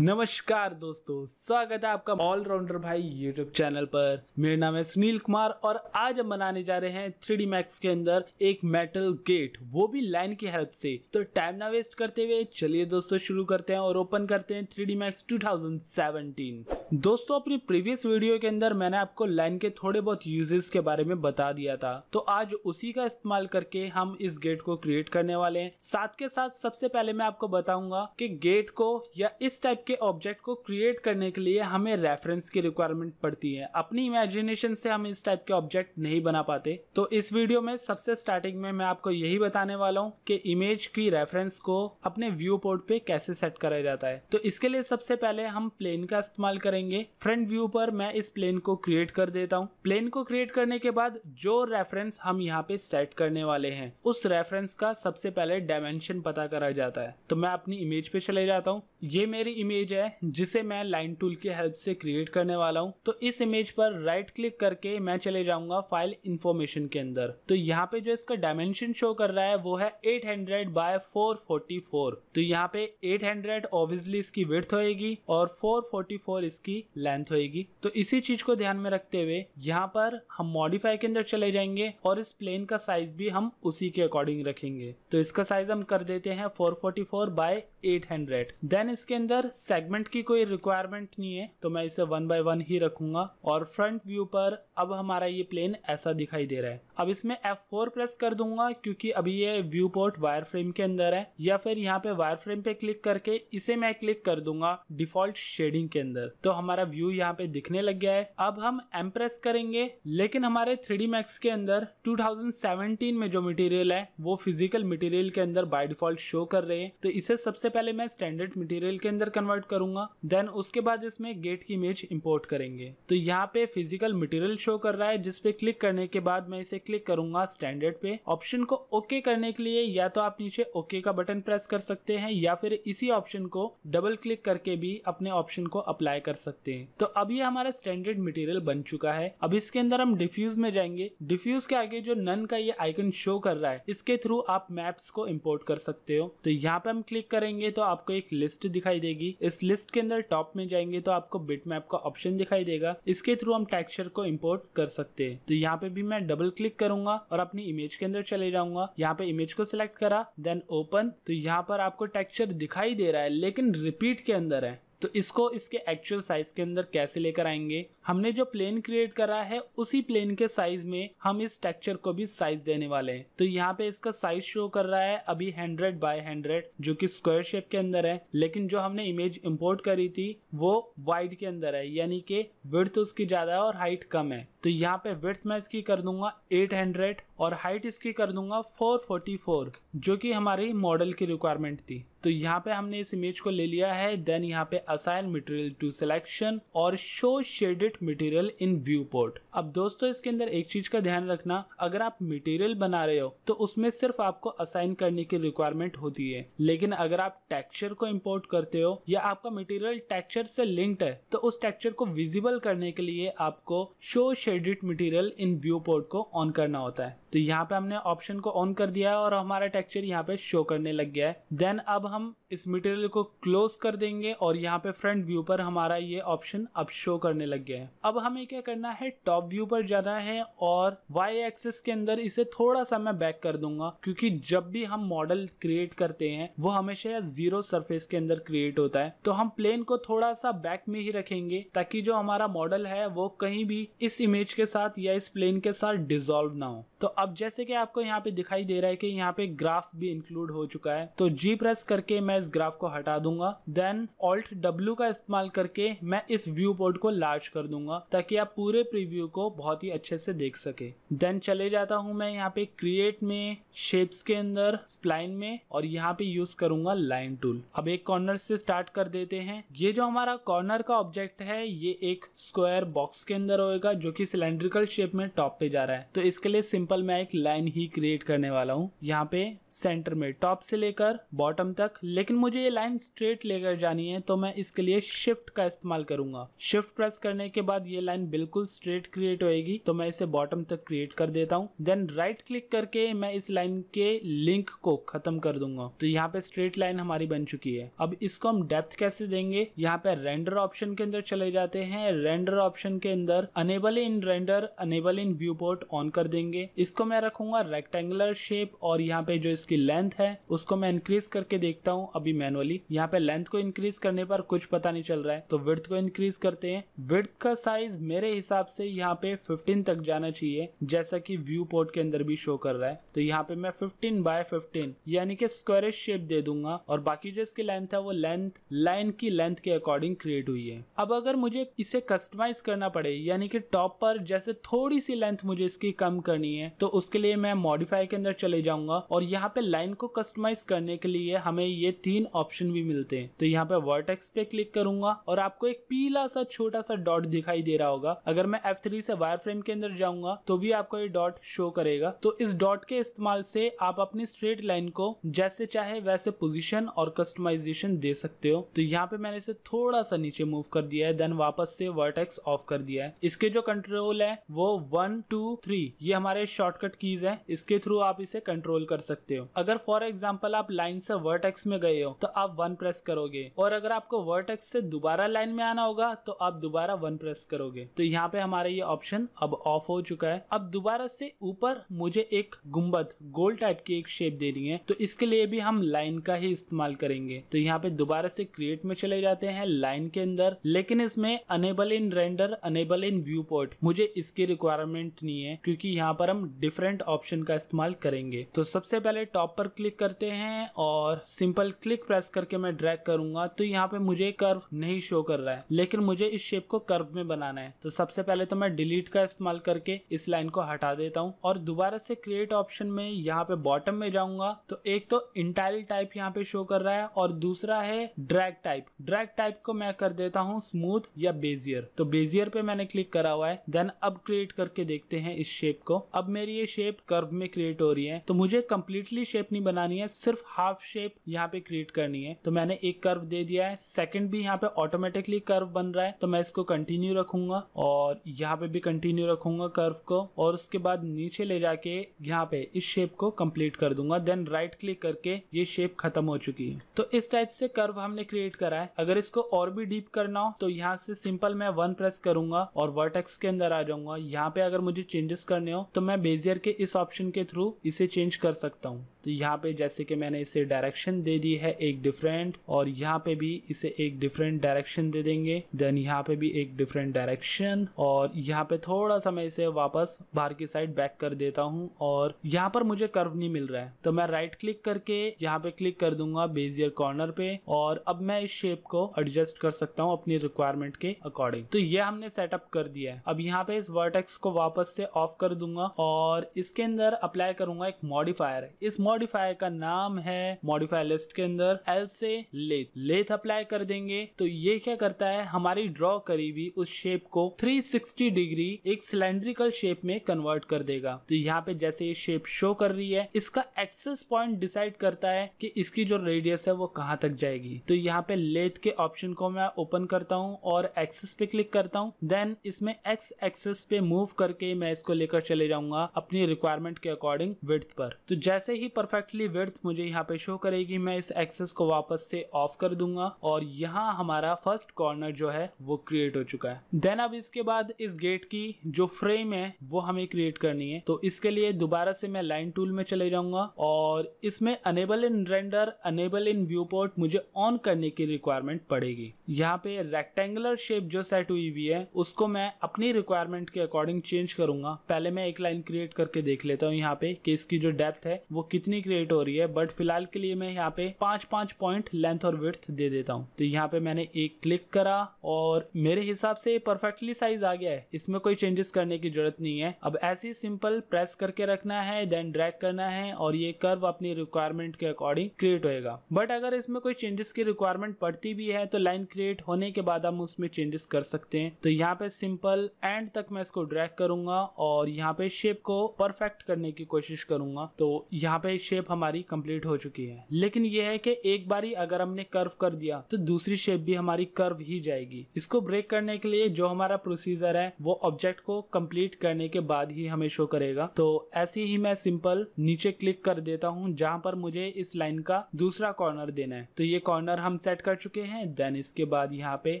नमस्कार दोस्तों, स्वागत है आपका ऑलराउंडर भाई यूट्यूब चैनल पर। मेरा नाम है सुनील कुमार और आज हम बनाने जा रहे हैं 3D Max के अंदर एक मेटल गेट, वो भी लाइन की हेल्प से। तो टाइम ना वेस्ट करते हुए चलिए दोस्तों शुरू करते हैं और ओपन करते हैं 3D Max 2017। दोस्तों, अपनी प्रीवियस वीडियो के अंदर मैंने आपको लाइन के थोड़े बहुत यूजेस के बारे में बता दिया था, तो आज उसी का इस्तेमाल करके हम इस गेट को क्रिएट करने वाले हैं। साथ के साथ सबसे पहले मैं आपको बताऊंगा कि गेट को या इस टाइप के ऑब्जेक्ट को क्रिएट करने के लिए हमें रेफरेंस की रिक्वायरमेंट पड़ती है। अपनी इमेजिनेशन से हम इस टाइप के ऑब्जेक्ट नहीं बना पाते। तो इस वीडियो में सबसे स्टार्टिंग में मैं आपको यही बताने वाला हूँ कि इमेज की रेफरेंस को अपने व्यू पोर्ट पे कैसे सेट करा जाता है। तो इसके लिए सबसे पहले हम प्लेन का इस्तेमाल करेंगे। फ्रंट व्यू पर मैं इस प्लेन को क्रिएट कर देता हूँ। प्लेन को क्रिएट करने के बाद जो रेफरेंस हम यहाँ पे सेट करने वाले हैं, उस रेफरेंस का सबसे पहले डायमेंशन पता करा जाता है। तो मैं अपनी इमेज पे चले जाता हूँ। ये मेरी इमेज है जिसे मैं लाइन टूल की हेल्प से क्रिएट करने वाला हूँ। तो इस इमेज पर राइट क्लिक करके मैं चले जाऊंगा फाइल इंफॉर्मेशन के अंदर। तो यहाँ पे जो इसका डायमेंशन शो कर रहा है वो है 800 बाय 444। तो यहाँ पे 800 ऑब्वियसली इसकी विड्थ होएगी और 444 इसकी लेंथ होएगी। तो इसी चीज को ध्यान में रखते हुए यहाँ पर हम मॉडिफाई के अंदर चले जाएंगे और इस प्लेन का साइज भी हम उसी के अकॉर्डिंग रखेंगे। तो इसका साइज हम कर देते हैं 444 बाय 800। देन इसके अंदर सेगमेंट की कोई रिक्वायरमेंट नहीं है, तो मैं इसे 1 बाय 1 ही रखूंगा। और फ्रंट व्यू पर अब हमारा ये प्लेन ऐसा दिखाई दे रहा है। अब इसमें F4 प्रेस कर दूंगा क्योंकि अभी ये व्यू पोर्ट वायर फ्रेम के अंदर है, या फिर यहाँ पे वायर फ्रेम पे क्लिक करके इसे मैं क्लिक कर दूंगा डिफॉल्ट शेडिंग के अंदर। तो हमारा व्यू यहाँ पे दिखने लग गया है। अब हम M प्रेस करेंगे, लेकिन हमारे 3D Max के अंदर 2017 में जो मटेरियल है वो फिजिकल मटेरियल के अंदर बाय डिफॉल्ट शो कर रहे हैं। तो इसे सबसे पहले मैं स्टैंडर्ड मटेरियल के अंदर कन्वर्ट करूंगा। देन उसके बाद इसमें गेट की इमेज इंपोर्ट करेंगे। तो यहाँ पे फिजिकल मटेरियल शो कर रहा है, जिस पे क्लिक करने के बाद मैं इसे क्लिक करूंगा स्टैंडर्ड पे। ऑप्शन को ओके करने के लिए या तो आप नीचे ओके का बटन प्रेस कर सकते हैं, या फिर इसी ऑप्शन को डबल क्लिक करके भी अपने ऑप्शन को अप्लाई कर सकते हैं। तो अब ये हमारा स्टैंडर्ड मटेरियल बन चुका है। अब इसके अंदर हम डिफ्यूज में जाएंगे। डिफ्यूज के आगे जो नन का ये आइकन शो कर रहा है, इसके थ्रू आप मैप्स को इंपोर्ट कर सकते हो। तो यहाँ पे हम क्लिक करेंगे तो आपको एक लिस्ट दिखाई देगी। इस लिस्ट के अंदर टॉप में जाएंगे तो आपको बिटमैप का ऑप्शन दिखाई देगा। इसके थ्रू हम टेक्सचर को इंपोर्ट कर सकते हैं। तो यहाँ पे भी मैं डबल क्लिक करूंगा और अपनी इमेज के अंदर चले जाऊंगा। यहाँ पे इमेज को सिलेक्ट करा, देन ओपन। तो यहाँ पर आपको टेक्सचर दिखाई दे रहा है, लेकिन रिपीट के अंदर है। तो इसको इसके एक्चुअल साइज के अंदर कैसे लेकर आएंगे? हमने जो प्लेन क्रिएट करा है उसी प्लेन के साइज में हम इस टेक्सचर को भी साइज देने वाले हैं। तो यहाँ पे इसका साइज शो कर रहा है अभी 100 बाय 100, जो कि स्क्वायर शेप के अंदर है। लेकिन जो हमने इमेज इंपोर्ट करी थी वो वाइड के अंदर है, यानी कि विड्थ उसकी ज्यादा है और हाइट कम है। तो यहाँ पे विड्थ मैं इसकी कर दूंगा 800 और हाइट इसकी कर दूंगा 444, जो कि हमारी मॉडल की रिक्वायरमेंट थी। तो यहाँ पे हमने इस इमेज को ले लिया है। देन यहाँ पे असाइन मटेरियल टू सिलेक्शन और show shaded material in view port. अब दोस्तों, इसके अंदर एक चीज का ध्यान रखना, अगर आप मटेरियल बना रहे हो तो उसमें सिर्फ आपको असाइन करने की रिक्वायरमेंट होती है। लेकिन अगर आप टेक्सचर को इंपोर्ट करते हो या आपका मटेरियल टेक्सचर से लिंक्ड है, तो उस टेक्सचर को विजिबल करने के लिए आपको show shaded material in view port को ऑन करना होता है। तो यहाँ पे हमने ऑप्शन को ऑन कर दिया है और हमारा टेक्सचर यहाँ पे शो करने लग गया है। देन अब हम इस मटेरियल को क्लोज कर देंगे और यहाँ पे फ्रंट व्यू पर हमारा ये ऑप्शन अब शो करने लग गया है। अब हमें क्या करना है, टॉप व्यू पर जाना है और वाई एक्सिस के अंदर इसे थोड़ा सा मैं बैक कर दूंगा, क्योंकि जब भी हम मॉडल क्रिएट करते हैं वो हमेशा जीरो सरफेस के अंदर क्रिएट होता है। तो हम प्लेन को थोड़ा सा बैक में ही रखेंगे ताकि जो हमारा मॉडल है वो कहीं भी इस इमेज के साथ या इस प्लेन के साथ डिसॉल्व ना हो। तो अब जैसे कि आपको यहाँ पे दिखाई दे रहा है कि यहाँ पे ग्राफ भी इंक्लूड हो चुका है, तो जी प्रेस करके मैं इस ग्राफ को हटा दूंगा। देन ऑल्ट W का इस्तेमाल करके मैं इस व्यू पोर्ट को लार्ज कर दूंगा ताकि आप पूरे प्रीव्यू को बहुत ही अच्छे से देख सके। देन चले जाता हूँ मैं यहाँ पे क्रिएट में, शेप्स के अंदर स्प्लाइन में, और यहाँ पे यूज करूंगा लाइन टूल। अब एक कॉर्नर से स्टार्ट कर देते हैं। ये जो हमारा कॉर्नर का ऑब्जेक्ट है ये एक स्क्वायर बॉक्स के अंदर होएगा, जो कि सिलेंड्रिकल शेप में टॉप पे जा रहा है। तो इसके लिए सिंपल सिंपल मैं एक लाइन ही क्रिएट करने वाला हूँ यहाँ पे सेंटर में, टॉप से लेकर बॉटम तक। लेकिन मुझे ये लाइन स्ट्रेट लेकर जानी है तो मैं इसके लिए शिफ्ट का इस्तेमाल करूंगा। शिफ्ट प्रेस करने के बाद ये लाइन बिल्कुल स्ट्रेट क्रिएट होएगी, तो मैं इसे बॉटम तक क्रिएट कर देता हूँ। देन राइट क्लिक करके मैं इस लाइन के लिंक को खत्म कर दूंगा। तो यहाँ पे स्ट्रेट लाइन हमारी बन चुकी है। अब इसको हम डेप्थ कैसे देंगे, यहाँ पे रेंडर ऑप्शन के अंदर चले जाते हैं। रेंडर ऑप्शन के अंदर enable in render, enable in viewport on कर देंगे। इसको मैं रखूंगा रेक्टेंगुलर शेप, और यहाँ पे जो इसकी लेंथ है उसको मैं इंक्रीज करके देखता हूँ अभी मैनुअली। यहाँ पे लेंथ को इंक्रीज करने पर कुछ पता नहीं चल रहा है, तो विड्थ को इंक्रीज करते हैं। विड्थ का साइज मेरे हिसाब से यहाँ पे 15 तक जाना चाहिए, जैसा कि व्यू पोर्ट के अंदर भी शो कर रहा है। तो यहाँ पे मैं 15 बाय 15 यानी कि स्क्वायरिश शेप दे दूंगा, और बाकी जो इसकी लेंथ है वो लेंथ लाइन की लेंथ के अकॉर्डिंग क्रिएट हुई है। अब अगर मुझे इसे कस्टमाइज करना पड़े, यानी कि टॉप पर जैसे थोड़ी सी लेंथ मुझे इसकी कम करनी है, तो उसके लिए मैं मॉडिफाई के अंदर चले जाऊंगा, और यहाँ पे लाइन को कस्टमाइज करने के लिए हमें ये 3 ऑप्शन भी मिलते हैं। तो यहाँ पे वर्टेक्स पे क्लिक करूंगा और आपको एक पीला सा छोटा सा डॉट दिखाई दे रहा होगा। अगर मैं F3 से वायर फ्रेम के अंदर जाऊंगा तो भी आपको ये डॉट शो करेगा। तो इस डॉट के इस्तेमाल से आप अपनी स्ट्रेट लाइन को जैसे चाहे वैसे पोजीशन और कस्टमाइजेशन दे सकते हो। तो यहाँ पे मैंने इसे थोड़ा सा नीचे मूव कर दिया है, देन वापस से वर्टेक्स ऑफ कर दिया है। इसके जो कंट्रोल है वो 1 2 3 ये हमारे शॉर्टकट कीज है, इसके थ्रू आप इसे कंट्रोल कर सकते हो। अगर फॉर एग्जांपल आप लाइन से वर्टेक्स में गए हो तो आप 1 प्रेस करोगे, और अगर आपको वर्टेक्स से दोबारा लाइन में आना होगा तो आप दोबारा 1 प्रेस करोगे। तो यहाँ पे हमारा ये ऑप्शन अब ऑफ हो चुका है। अब दोबारा से ऊपर मुझे एक गुंबद गोल टाइप की एक शेप देनी है, तो इसके लिए भी हम लाइन का ही इस्तेमाल करेंगे। तो यहाँ पे दोबारा से क्रिएट में चले जाते हैं लाइन के अंदर, लेकिन इसमें enable in render, enable in viewport मुझे इसकी रिक्वायरमेंट नहीं है, क्योंकि यहाँ पर हम डिफरेंट ऑप्शन का इस्तेमाल करेंगे। तो सबसे पहले टॉप पर क्लिक करते हैं और सिंपल क्लिक प्रेस करके मैं ड्रैग करूंगा। तो यहाँ पे मुझे कर्व नहीं शो कर रहा है, लेकिन मुझे इस शेप को कर्व में बनाना है। तो सबसे पहले तो मैं डिलीट का इस्तेमाल करके इस लाइन को हटा देता हूँ, और दोबारा से क्रिएट ऑप्शन में यहाँ पे बॉटम में जाऊंगा। तो एक तो इंटाइल टाइप यहाँ पे शो कर रहा है, और दूसरा है ड्रैग टाइप। ड्रैग टाइप को मैं कर देता हूँ स्मूथ या बेजियर। तो बेजियर पे मैंने क्लिक करा हुआ है। देन अब क्रिएट करके देखते हैं इस शेप को। अब मेरी ये शेप कर्व में क्रिएट हो रही है, तो मुझे कंप्लीटली शेप नहीं बनानी है, सिर्फ हाफ शेप यहाँ पे क्रिएट करनी है। तो मैंने एक कर्व दे दिया है, सेकंड भी यहाँ पे ऑटोमेटिकली कर्व बन रहा है, तो मैं इसको कंटिन्यू रखूंगा और यहाँ पे भी कंटिन्यू रखूंगा कर्व को, और उसके बाद नीचे ले जाके यहाँ पे इस शेप को कंप्लीट कर दूंगा। देन राइट क्लिक करके ये शेप खत्म हो चुकी है। तो इस टाइप से कर्व हमने क्रिएट करा है। अगर इसको और भी डीप करना हो तो यहाँ से सिंपल मैं 1 प्रेस करूंगा और वर्टेक्स के अंदर आ जाऊंगा। यहाँ पे अगर मुझे चेंजेस करने हो तो मैं बेजियर के इस ऑप्शन के थ्रू इसे चेंज कर सकता हूँ। तो यहाँ पे जैसे कि मैंने इसे डायरेक्शन दे दी है एक डिफरेंट, और यहाँ पे भी इसे एक डिफरेंट डायरेक्शन दे देंगे। देन यहाँ पे भी एक डिफरेंट डायरेक्शन, और यहाँ पे थोड़ा सा मैं इसे वापस बाहर की साइड बैक कर देता हूँ, और यहाँ पर मुझे कर्व नहीं मिल रहा है तो मैं राइट क्लिक करके यहाँ पे क्लिक कर दूंगा बेजियर कॉर्नर पे, और अब मैं इस शेप को एडजस्ट कर सकता हूँ अपनी रिक्वायरमेंट के अकॉर्डिंग। तो ये हमने सेटअप कर दिया है। अब यहाँ पे इस वर्टेक्स को वापस से ऑफ कर दूंगा और इसके अंदर अप्लाई करूंगा एक मॉडिफायर। इस मॉडिफायर का नाम है मॉडिफायर लिस्ट के अंदर एल से लेथ अप्लाई कर देंगे। तो ये क्या करता है, हमारी ड्रॉ करी हुई उस शेप को 360 डिग्री एक सिलेंड्रिकल शेप में कन्वर्ट कर देगा। तो यहाँ पे जैसे ये शेप शो कर रही है, इसका एक्सेस पॉइंट डिसाइड करता है कि इसकी जो रेडियस है वो कहाँ तक जाएगी। तो यहाँ पे लेथ के ऑप्शन को मैं ओपन करता हूँ और एक्सेस पे क्लिक करता हूँ। देन इसमें एक्स एक्सेस पे मूव करके मैं इसको लेकर चले जाऊंगा अपनी रिक्वायरमेंट के अकॉर्डिंग विड्थ पर। तो जैसे ही परफेक्टली विड्थ मुझे यहाँ पे शो करेगी, मैं इस एक्सेस को वापस से ऑफ कर दूंगा, और यहाँ हमारा फर्स्ट कॉर्नर जो है वो क्रिएट हो चुका है। देन अब इसके बाद इस गेट की जो फ्रेम है वो हमें क्रिएट करनी है। तो इसके लिए दोबारा से मैं लाइन टूल में चले जाऊंगा, और इसमें enable in render, enable in viewport मुझे ऑन करने की रिक्वायरमेंट पड़ेगी। यहाँ पे रेक्टेंगुलर शेप जो सेट हुई हुई है उसको मैं अपनी रिक्वायरमेंट के अकॉर्डिंग चेंज करूंगा। पहले मैं एक लाइन क्रिएट करके देख लेता हूँ यहाँ पे कि इसकी जो डेप्थ है वो कितनी कितनी क्रिएट हो रही है, बट फिलहाल के लिए मैं यहाँ पे 5-5 पॉइंट लेंथ और विड्थ दे देता हूँ। तो यहाँ पे मैंने एक क्लिक करा और मेरे हिसाब से परफेक्टली साइज आ गया है, इसमें कोई चेंजेस करने की जरूरत नहीं है। अब ऐसे ही सिंपल प्रेस करके रखना है, देन ड्रैग करना है और ये कर्व अपनी रिक्वायरमेंट के अकॉर्डिंग क्रिएट होएगा। बट अगर इसमें कोई चेंजेस की रिक्वायरमेंट पड़ती भी है तो लाइन क्रिएट होने के बाद हम उसमें चेंजेस कर सकते हैं। तो यहाँ पे सिंपल एंड तक मैं इसको ड्रैग करूंगा और यहाँ पे शेप को परफेक्ट करने की कोशिश करूंगा। तो यहाँ पे शेप हमारी कंप्लीट हो चुकी है, लेकिन ये है कि एक बारी अगर हमने कर्व कर दिया तो दूसरी शेप भी हमारी कर्व ही जाएगी। इसको ब्रेक करने के लिए जो हमारा प्रोसीजर है वो ऑब्जेक्ट को कंप्लीट करने के बाद ही हमें शो करेगा। तो ऐसे ही मैं सिंपल नीचे क्लिक कर देता हूँ जहां पर मुझे इस लाइन का दूसरा कॉर्नर देना है। तो ये कॉर्नर हम सेट कर चुके हैं। देन इसके बाद यहाँ पे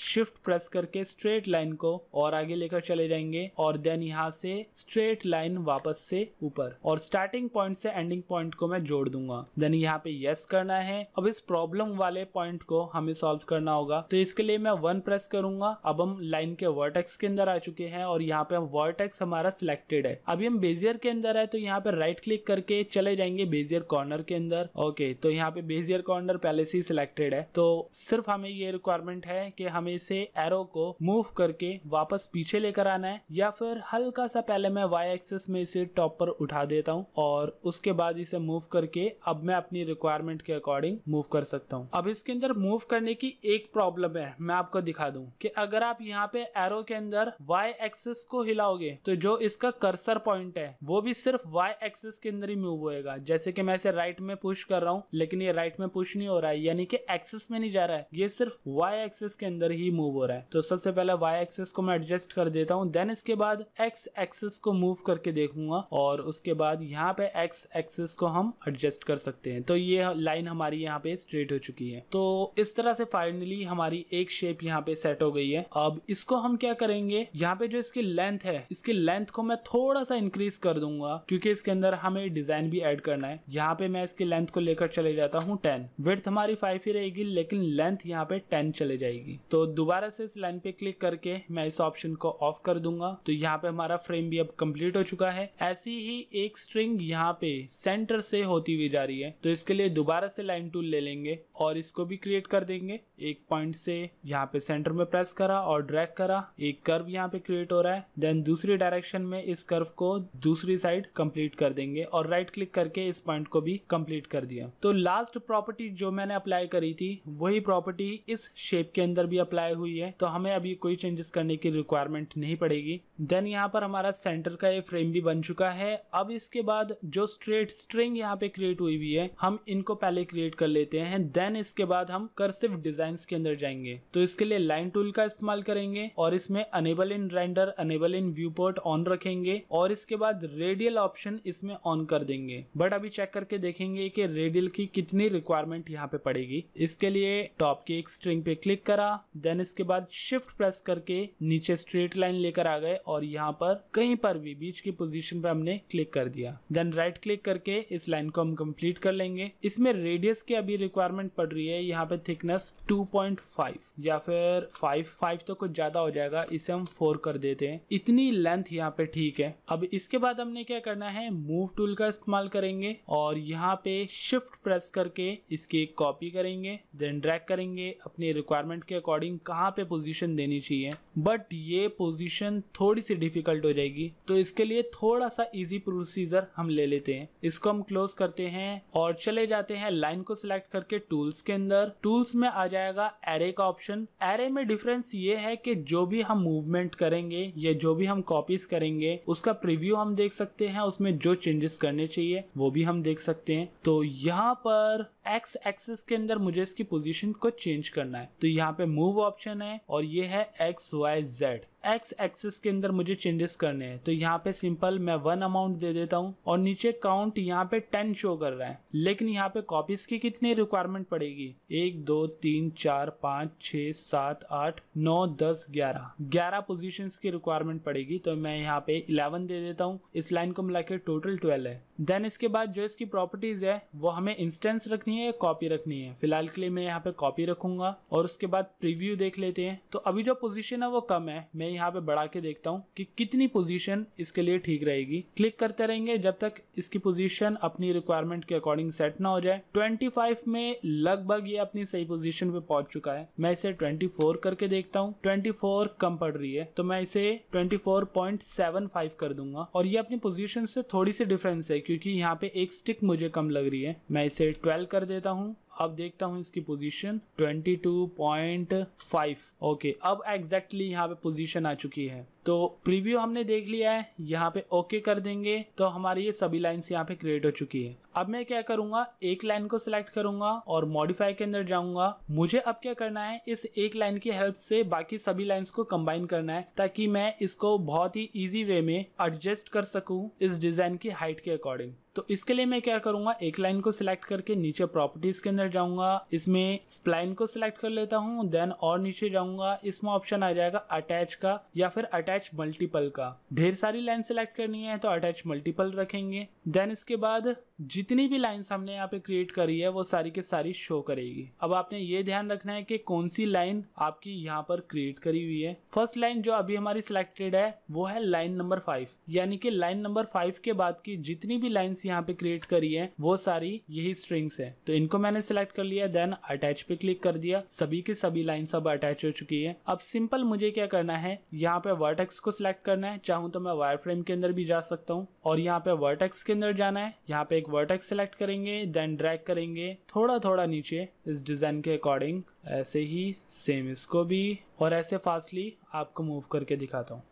शिफ्ट प्रेस करके स्ट्रेट लाइन को और आगे लेकर चले जाएंगे और देन यहाँ से स्ट्रेट लाइन वापस से ऊपर और स्टार्टिंग पॉइंट से एंडिंग पॉइंट को मैं जोड़ दूंगा। देन यहाँ पे यस करना है। अब इस प्रॉब्लम वाले पॉइंट को हमें सॉल्व करना होगा। तो इसके लिए मैं 1 प्रेस करूंगा। अब हम लाइन के वर्टेक्स के अंदर आ चुके हैं और यहाँ पे वर्टेक्स हमारा सिलेक्टेड है। अभी हम बेजियर के अंदर है तो यहाँ पे राइट क्लिक करके चले जाएंगे बेजियर कॉर्नर के अंदर। ओके, तो यहाँ पे बेजियर कॉर्नर पहले से ही सिलेक्टेड है, तो सिर्फ हमें ये रिक्वायरमेंट है कि हमें इसे एरो को मूव करके वापस पीछे लेकर आना है, या फिर हल्का सा पहले मैं वाई एक्सिस में इसे टॉप पर उठा देता हूँ और उसके बाद इसे मूव करके अब मैं अपनी रिक्वायरमेंट के अकॉर्डिंग मूव कर सकता हूँ। अब इसके अंदर मूव करने की एक प्रॉब्लम है, मैं आपको दिखा दूं कि अगर आप यहाँ पे एरो के अंदर वाई एक्सिस को हिलाओगे तो जो इसका कर्सर पॉइंट है वो भी सिर्फ वाई एक्सिस के अंदर ही मूव होएगा। जैसे कि मैं इसे राइट में पुश कर रहा हूँ लेकिन ये राइट में पुश नहीं हो रहा है, यानी कि एक्सिस में नहीं जा रहा है, ये सिर्फ वाई एक्सिस के अंदर ही मूव हो रहा है। तो सबसे पहले वाई एक्सिस को मैं एडजस्ट कर देता हूँ, देन इसके बाद एक्स एक्सिस को मूव करके देखूंगा और उसके बाद यहाँ पे एक्स एक्सिस को हम एडजस्ट कर सकते हैं। तो ये लाइन हमारी यहाँ पे स्ट्रेट हो चुकी है। तो इस तरह से फाइनली हमारी एक शेप यहाँ पे सेट हो गई है। अब इसको हम क्या करेंगे, यहाँ पे जो इसकी लेंथ है, इसकी लेंथ को मैं थोड़ा सा इंक्रीज कर दूंगा क्योंकि इसके अंदर हमें डिजाइन भी ऐड करना है। यहाँ पे मैं इसकी लेंथ को लेकर चले जाता हूँ 10। विड्थ हमारी 5 ही रहेगी लेकिन लेंथ यहाँ पे 10 चले जाएगी। तो दोबारा से इस लाइन पे क्लिक करके मैं इस ऑप्शन को ऑफ कर दूंगा। तो यहाँ पे हमारा फ्रेम भी अब कंप्लीट हो चुका है। ऐसी ही एक स्ट्रिंग यहाँ पे सेंटर से होती हुई जा रही है। तो इसके लिए दोबारा से लाइन टूल ले लेंगे और इसको भी क्रिएट कर देंगे। एक पॉइंट से यहाँ पे सेंटर में प्रेस करा और ड्रैग करा, एक कर्व यहाँ पे क्रिएट हो रहा है। देन दूसरी डायरेक्शन में इस कर्व को दूसरी साइड कंप्लीट कर देंगे और राइट क्लिक करके इस पॉइंट को भी कंप्लीट कर दिया। तो लास्ट प्रॉपर्टी जो मैंने अप्लाई करी थी वही प्रॉपर्टी इस शेप के अंदर भी अप्लाई हुई है, तो हमें अभी कोई चेंजेस करने की रिक्वायरमेंट नहीं पड़ेगी। देन यहाँ पर हमारा सेंटर का ये फ्रेम भी बन चुका है। अब इसके बाद जो स्ट्रेट स्ट्रिंग यहाँ पे क्रिएट हुई हुई है हम इनको पहले क्रिएट कर लेते हैं। देन इसके बाद हम कर्सिव डिजाइन्स के अंदर जाएंगे। तो इसके लिए लाइन टूल का इस्तेमाल करेंगे और इसमें enable in render, enable in viewport on रखेंगे और इसके बाद रेडियल ऑप्शन इसमें ऑन कर देंगे। बट अभी चेक करके देखेंगे कि रेडियल की कितनी रिक्वायरमेंट यहाँ पे पड़ेगी। इसके लिए टॉप के एक स्ट्रिंग पे क्लिक करा, देन इसके बाद शिफ्ट प्रेस करके नीचे स्ट्रेट लाइन लेकर आ गए और यहाँ पर कहीं पर भी बीच की पोजीशन पे हमने क्लिक कर दिया। देन राइट क्लिक करके इस लाइन को हम कंप्लीट कर लेंगे। इसमें रेडियस की अभी रिक्वायरमेंट पड़ रही है यहाँ पे थिकनेस 2.5 या फिर 5 तो कुछ ज्यादा हो जाएगा, इसे हम 4 कर देते हैं। इतनी लेंथ यहाँ पे ठीक है। अब इसके बाद हमने क्या करना है, मूव टूल का इस्तेमाल करेंगे और यहाँ पे शिफ्ट प्रेस करके इसकी एक कॉपी करेंगे, देन ड्रैग करेंगे अपनी रिक्वायरमेंट के अकॉर्डिंग कहाँ पे पोजीशन देनी चाहिए। बट ये पोजीशन थोड़ी सी डिफिकल्ट हो जाएगी, तो इसके लिए थोड़ा सा इजी प्रोसीजर हम ले लेते हैं। इसको हम क्लोज करते हैं और चले जाते हैं लाइन को सिलेक्ट करके टूल्स के अंदर। टूल्स में आ जाएगा एरे का ऑप्शन। एरे में डिफरेंस ये है कि जो भी हम मूवमेंट करेंगे या जो भी हम कॉपीज करेंगे उसका प्रीव्यू हम देख सकते हैं, उसमें जो चेंजेस करने चाहिए वो भी हम देख सकते हैं। तो यहाँ पर एक्स एक्सिस के अंदर मुझे इसकी पोजीशन को चेंज करना है, तो यहाँ पे मूव ऑप्शन है और ये है XYZ। एक्स एक्सिस के अंदर मुझे चेंजेस करने हैं, तो यहाँ पे सिंपल मैं 1 अमाउंट दे देता हूँ और नीचे काउंट यहाँ पे 10 शो कर रहा है, लेकिन यहाँ पे कॉपीज की कितनी रिक्वायरमेंट पड़ेगी, 1 2 3 4 5 6 7 8 9 10 11 पोजीशंस की रिक्वायरमेंट पड़ेगी। तो मैं यहाँ पे 11 दे देता हूँ। इस लाइन को मिला के टोटल 12 है। देन इसके बाद जो इसकी प्रॉपर्टीज है वो हमें इंस्टेंस रखनी रखनी है, कॉपी रखनी है। फिलहाल के लिए मैं यहाँ पे कॉपी रखूंगा और उसके बाद प्रीव्यू देख लेते हैं। तो अभी जो पोजीशन है वो कम है, मैं यहाँ पे बढ़ा के देखता हूँ कि कितनी पोजीशन इसके लिए ठीक रहेगी। क्लिक करते रहेंगे जब तक इसकी पोजीशन अपनी रिक्वायरमेंट के अकॉर्डिंग सेट ना हो जाए। 25 में लगभग ये अपनी सही पोजीशन पे पहुंच चुका है। मैं इसे 24 करके देखता हूँ। 24 कम पड़ रही है तो मैं इसे 24.75 कर दूंगा और ये अपनी पोजीशन से थोड़ी सी डिफरेंस है क्योंकि यहाँ पे एक स्टिक मुझे कम लग रही है। मैं इसे 12 कर देता हूँ। अब देखता हूँ इसकी पोजीशन 22.5। ओके, अब एग्जैक्टली यहाँ पे पोजीशन आ चुकी है। तो प्रीव्यू हमने देख लिया है, यहाँ पे ओके कर देंगे तो हमारी ये सभी लाइंस यहाँ पे क्रिएट हो चुकी है। अब मैं क्या करूंगा, एक लाइन को सिलेक्ट करूंगा और मॉडिफाई के अंदर जाऊंगा। मुझे अब क्या करना है, इस एक लाइन की हेल्प से बाकी सभी लाइंस को कंबाइन करना है ताकि मैं इसको बहुत ही इजी वे में एडजस्ट कर सकूं इस डिजाइन की हाइट के अकॉर्डिंग। तो इसके लिए मैं क्या करूंगा, एक लाइन को सिलेक्ट करके नीचे प्रॉपर्टीज के अंदर जाऊंगा, इसमें स्प्लाइन को सिलेक्ट कर लेता हूं, देन और नीचे जाऊंगा, इसमें ऑप्शन आ जाएगा अटैच का या फिर अटैच मल्टीपल का। ढेर सारी लाइन सिलेक्ट करनी है तो अटैच मल्टीपल रखेंगे। देन इसके बाद जितनी भी लाइन्स हमने यहाँ पे क्रिएट करी है वो सारी के सारी शो करेगी। अब आपने ये ध्यान रखना है कि कौन सी लाइन आपकी यहाँ पर क्रिएट करी हुई है। फर्स्ट लाइन जो अभी हमारी सिलेक्टेड है वो है लाइन नंबर 5, यानी कि लाइन नंबर 5 के बाद की जितनी भी लाइन्स यहाँ पे क्रिएट करी है वो सारी यही स्ट्रिंग्स है। तो इनको मैंने सिलेक्ट कर लिया, देन अटैच पे क्लिक कर दिया। सभी की सभी लाइन्स अब अटैच हो चुकी है। अब सिंपल मुझे क्या करना है, यहाँ पे वर्टेक्स को सिलेक्ट करना है। चाहूँ तो मैं वायर फ्रेम के अंदर भी जा सकता हूँ और यहाँ पे वर्टेक्स के अंदर जाना है। यहाँ पे एक वर्टेक्स सिलेक्ट करेंगे, देन ड्रैग करेंगे थोड़ा थोड़ा नीचे इस डिजाइन के अकॉर्डिंग, ऐसे ही सेम इसको भी, और ऐसे फास्टली आपको मूव करके दिखाता हूँ।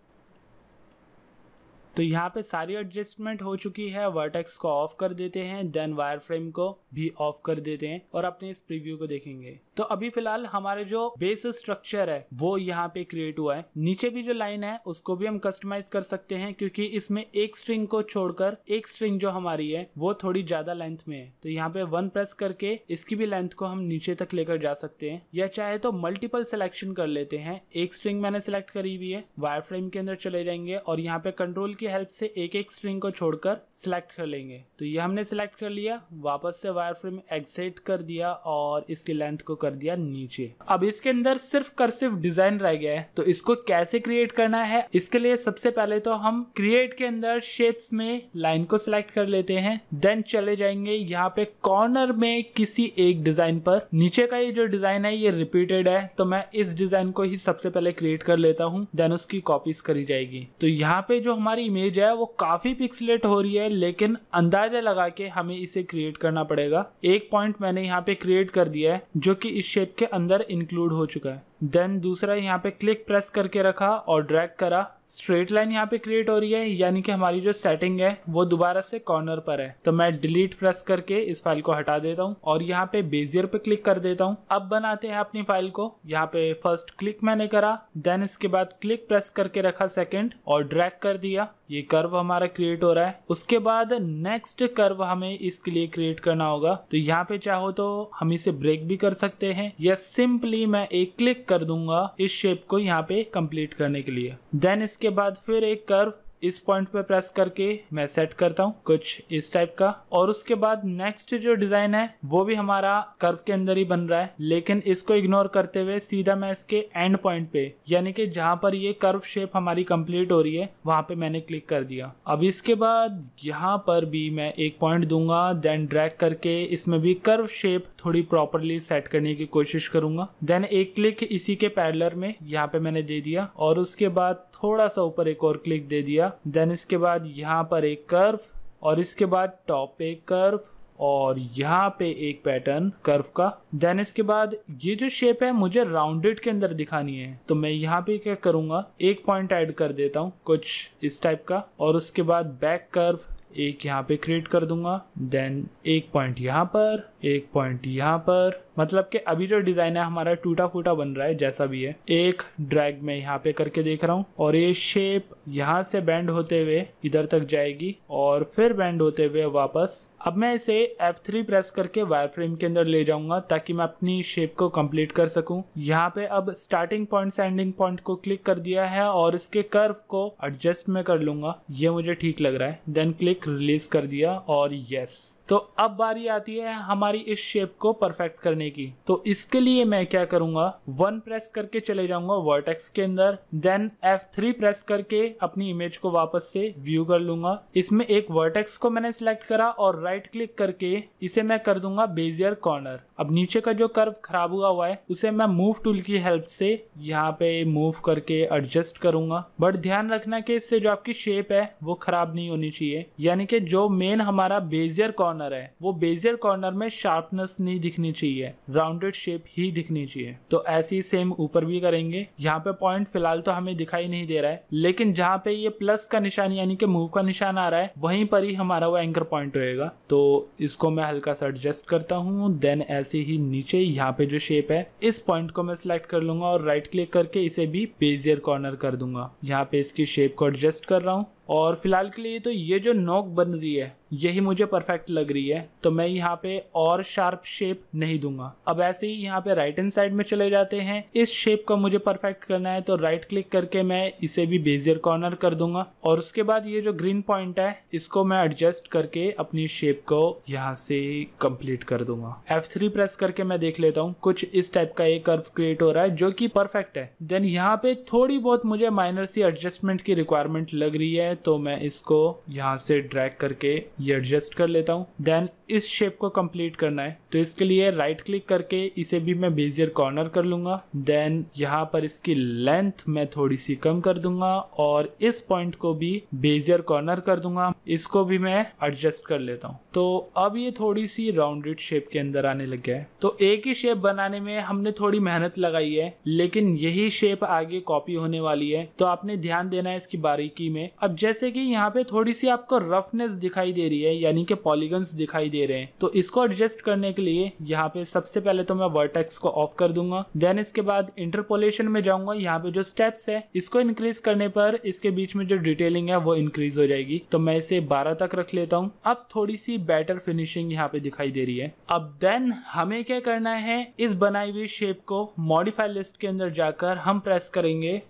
तो यहाँ पे सारी एडजस्टमेंट हो चुकी है। वर्टेक्स को ऑफ कर देते हैं, देन वायर फ्रेम को भी ऑफ कर देते हैं और अपने इस प्रीव्यू को देखेंगे। तो अभी फिलहाल हमारे जो बेस स्ट्रक्चर है वो यहाँ पे क्रिएट हुआ है। नीचे भी जो लाइन है उसको भी हम कस्टमाइज कर सकते हैं क्योंकि इसमें एक स्ट्रिंग को छोड़कर एक स्ट्रिंग जो हमारी है वो थोड़ी ज्यादा लेंथ में है। तो यहाँ पे 1 प्रेस करके इसकी भी लेंथ को हम नीचे तक लेकर जा सकते हैं, या चाहे तो मल्टीपल सिलेक्शन कर लेते हैं। एक स्ट्रिंग मैंने सिलेक्ट करी हुई है, वायर फ्रेम के अंदर चले जाएंगे और यहाँ पे कंट्रोल की हेल्प से एक एक स्ट्रिंग को छोड़कर सिलेक्ट कर लेंगे। तो ये हमने सिलेक्ट कर लिया, वापस से वायर फ्रेम एग्जिट कर दिया और इसकी लेंथ को कर दिया नीचे। अब इसके अंदर सिर्फ कर्सिव डिजाइन रह गया है, तो इसको कैसे क्रिएट करना है, इसके लिए सबसे पहले तो हम क्रिएट के अंदर शेप्स में लाइन को सिलेक्ट कर लेते हैं, देन चले जाएंगे यहाँ पे कॉर्नर में किसी एक डिजाइन पर। नीचे का ये जो डिजाइन है ये रिपीटेड है तो मैं इस डिजाइन को ही सबसे पहले क्रिएट कर लेता हूँ, देन उसकी कॉपीज करी जाएगी। तो यहाँ पे जो हमारी इमेज है वो काफी पिक्सलेट हो रही है, लेकिन अंदाजा लगा के हमें इसे क्रिएट करना पड़ेगा। एक पॉइंट मैंने यहाँ पे क्रिएट कर दिया है जो कि इस शेप के अंदर इंक्लूड हो चुका है। देन दूसरा यहाँ पे क्लिक प्रेस करके रखा और ड्रैग करा, स्ट्रेट लाइन यहाँ पे क्रिएट हो रही है, यानी कि हमारी जो सेटिंग है वो दोबारा से कॉर्नर पर है। तो मैं डिलीट प्रेस करके इस फाइल को हटा देता हूँ और यहाँ पे बेजियर पे क्लिक कर देता हूँ। अब बनाते हैं अपनी फाइल को। यहाँ पे फर्स्ट क्लिक मैंने करा, देन इसके बाद क्लिक प्रेस करके रखा सेकंड और ड्रैग कर दिया, ये कर्व हमारा क्रिएट हो रहा है। उसके बाद नेक्स्ट कर्व हमें इसके लिए क्रिएट करना होगा। तो यहाँ पे चाहो तो हम इसे ब्रेक भी कर सकते हैं या सिंपली मैं एक क्लिक कर दूंगा इस शेप को यहाँ पे कंप्लीट करने के लिए। देन इसके बाद फिर एक कर्व इस पॉइंट पे प्रेस करके मैं सेट करता हूँ कुछ इस टाइप का, और उसके बाद नेक्स्ट जो डिजाइन है वो भी हमारा कर्व के अंदर ही बन रहा है, लेकिन इसको इग्नोर करते हुए सीधा मैं इसके एंड पॉइंट पे, यानी कि जहां पर ये कर्व शेप हमारी कंप्लीट हो रही है वहां पे मैंने क्लिक कर दिया। अब इसके बाद यहाँ पर भी मैं एक पॉइंट दूंगा, देन ड्रैग करके इसमें भी कर्व शेप थोड़ी प्रॉपरली सेट करने की कोशिश करूंगा। देन एक क्लिक इसी के पैरेलल में यहाँ पे मैंने दे दिया और उसके बाद थोड़ा सा ऊपर एक और क्लिक दे दिया। देन इसके बाद यहाँ पर एक कर्व और इसके बाद टॉप पे एक कर्व और यहाँ पे एक पैटर्न कर्व का। देन इसके बाद ये जो शेप है मुझे राउंडेड के अंदर दिखानी है, तो मैं यहाँ पे क्या करूँगा, एक पॉइंट ऐड कर देता हूँ कुछ इस टाइप का, और उसके बाद बैक कर्व एक यहाँ पे क्रिएट कर दूंगा। देन एक पॉइंट यहाँ पर, एक पॉइंट यहाँ पर, मतलब कि अभी जो डिजाइन है हमारा टूटा फूटा बन रहा है, जैसा भी है। एक ड्रैग में यहाँ पे करके देख रहा हूँ और ये शेप यहाँ से बेंड होते हुए इधर तक जाएगी और फिर बेंड होते हुए वापस। अब मैं इसे F3 प्रेस करके वायर फ्रेम के अंदर ले जाऊंगा ताकि मैं अपनी शेप को कंप्लीट कर सकूं। यहाँ पे अब स्टार्टिंग पॉइंट से एंडिंग पॉइंट को क्लिक कर दिया है और इसके कर्व को एडजस्ट में कर लूंगा, ये मुझे ठीक लग रहा है। देन क्लिक रिलीज कर दिया और यस, तो अब बारी आती है हमारी इस शेप को परफेक्ट करने की। तो इसके लिए मैं क्या करूंगा, 1 प्रेस करके चले जाऊंगा वर्टेक्स के अंदर, देन F3 प्रेस करके अपनी इमेज को वापस से व्यू कर लूंगा। इसमें एक वर्टेक्स को मैंने सिलेक्ट करा और राइट क्लिक करके इसे मैं कर दूंगा बेजियर कॉर्नर। अब नीचे का जो कर्व खराब हुआ है उसे मैं मूव टूल की हेल्प से यहाँ पे मूव करके एडजस्ट करूंगा। बट ध्यान रखना कि इससे जो आपकी शेप है वो खराब नहीं होनी चाहिए, यानी कि जो मेन हमारा बेजियर कॉर्नर है वो बेजियर कॉर्नर में शार्पनेस नहीं दिखनी चाहिए, राउंडेड शेप ही दिखनी चाहिए। तो ऐसे ही सेम ऊपर भी करेंगे। यहाँ पे पॉइंट फिलहाल तो हमें दिखाई नहीं दे रहा है, लेकिन जहाँ पे ये प्लस का निशान यानी कि मूव का निशान आ रहा है वहीं पर ही हमारा वो एंकर पॉइंट होएगा। तो इसको मैं हल्का सा एडजस्ट करता हूँ। देन ऐसे ही नीचे यहाँ पे जो शेप है इस पॉइंट को मैं सिलेक्ट कर लूंगा और राइट क्लिक करके इसे भी बेजियर कॉर्नर कर दूंगा। यहाँ पे इसकी शेप को एडजस्ट कर रहा हूँ और फिलहाल के लिए तो ये जो नोक बन रही है यही मुझे परफेक्ट लग रही है, तो मैं यहाँ पे और शार्प शेप नहीं दूंगा। अब ऐसे ही यहाँ पे राइट हैंड साइड में चले जाते हैं। इस शेप को मुझे परफेक्ट करना है तो राइट क्लिक करके मैं इसे भी बेजियर कॉर्नर कर दूंगा और उसके बाद ये जो ग्रीन पॉइंट है इसको मैं एडजस्ट करके अपनी शेप को यहाँ से कंप्लीट कर दूंगा। F3 प्रेस करके मैं देख लेता हूँ, कुछ इस टाइप का एक कर्व क्रिएट हो रहा है जो कि परफेक्ट है। देन यहाँ पे थोड़ी बहुत मुझे माइनर सी एडजस्टमेंट की रिक्वायरमेंट लग रही है, तो मैं इसको यहाँ से ड्रैग करके ये एडजस्ट कर लेता हूँ। देन इस शेप को कंप्लीट करना है तो इसके लिए राइट क्लिक करके इसे भी मैं बेजियर कॉर्नर कर लूंगा। देन यहाँ पर इसकी लेंथ मैं थोड़ी सी कम कर दूंगा और इस पॉइंट को भी बेजियर कॉर्नर कर दूंगा। इसको भी मैं एडजस्ट कर लेता हूँ। तो अब ये थोड़ी सी राउंडेड शेप के अंदर आने लग गया है। तो एक ही शेप बनाने में हमने थोड़ी मेहनत लगाई है, लेकिन यही शेप आगे कॉपी होने वाली है, तो आपने ध्यान देना है इसकी बारीकी में। अब जैसे कि यहाँ पे थोड़ी सी आपको रफनेस दिखाई दे रही है, यानी कि पॉलीगन्स दिखाई दे रहे हैं, तो इसको एडजस्ट करने के लिए यहाँ पे सबसे पहले तो मैं वर्टेक्स को ऑफ कर दूंगा। देन इसके बाद इंटरपोलेशन में जाऊंगा। यहाँ पे जो स्टेप्स है इसको इंक्रीज करने पर इसके बीच में जो डिटेलिंग है वो इंक्रीज हो जाएगी, तो मैं इसे 12 तक रख लेता हूँ। अब थोड़ी सी बेटर फिनिशिंग यहाँ पे दिखाई दे रही है। अब देन हमें क्या करना है, इस बनाई हुई शेप को मॉडिफाई लिस्ट के अंदर जाकर हम प्रेस करेंगे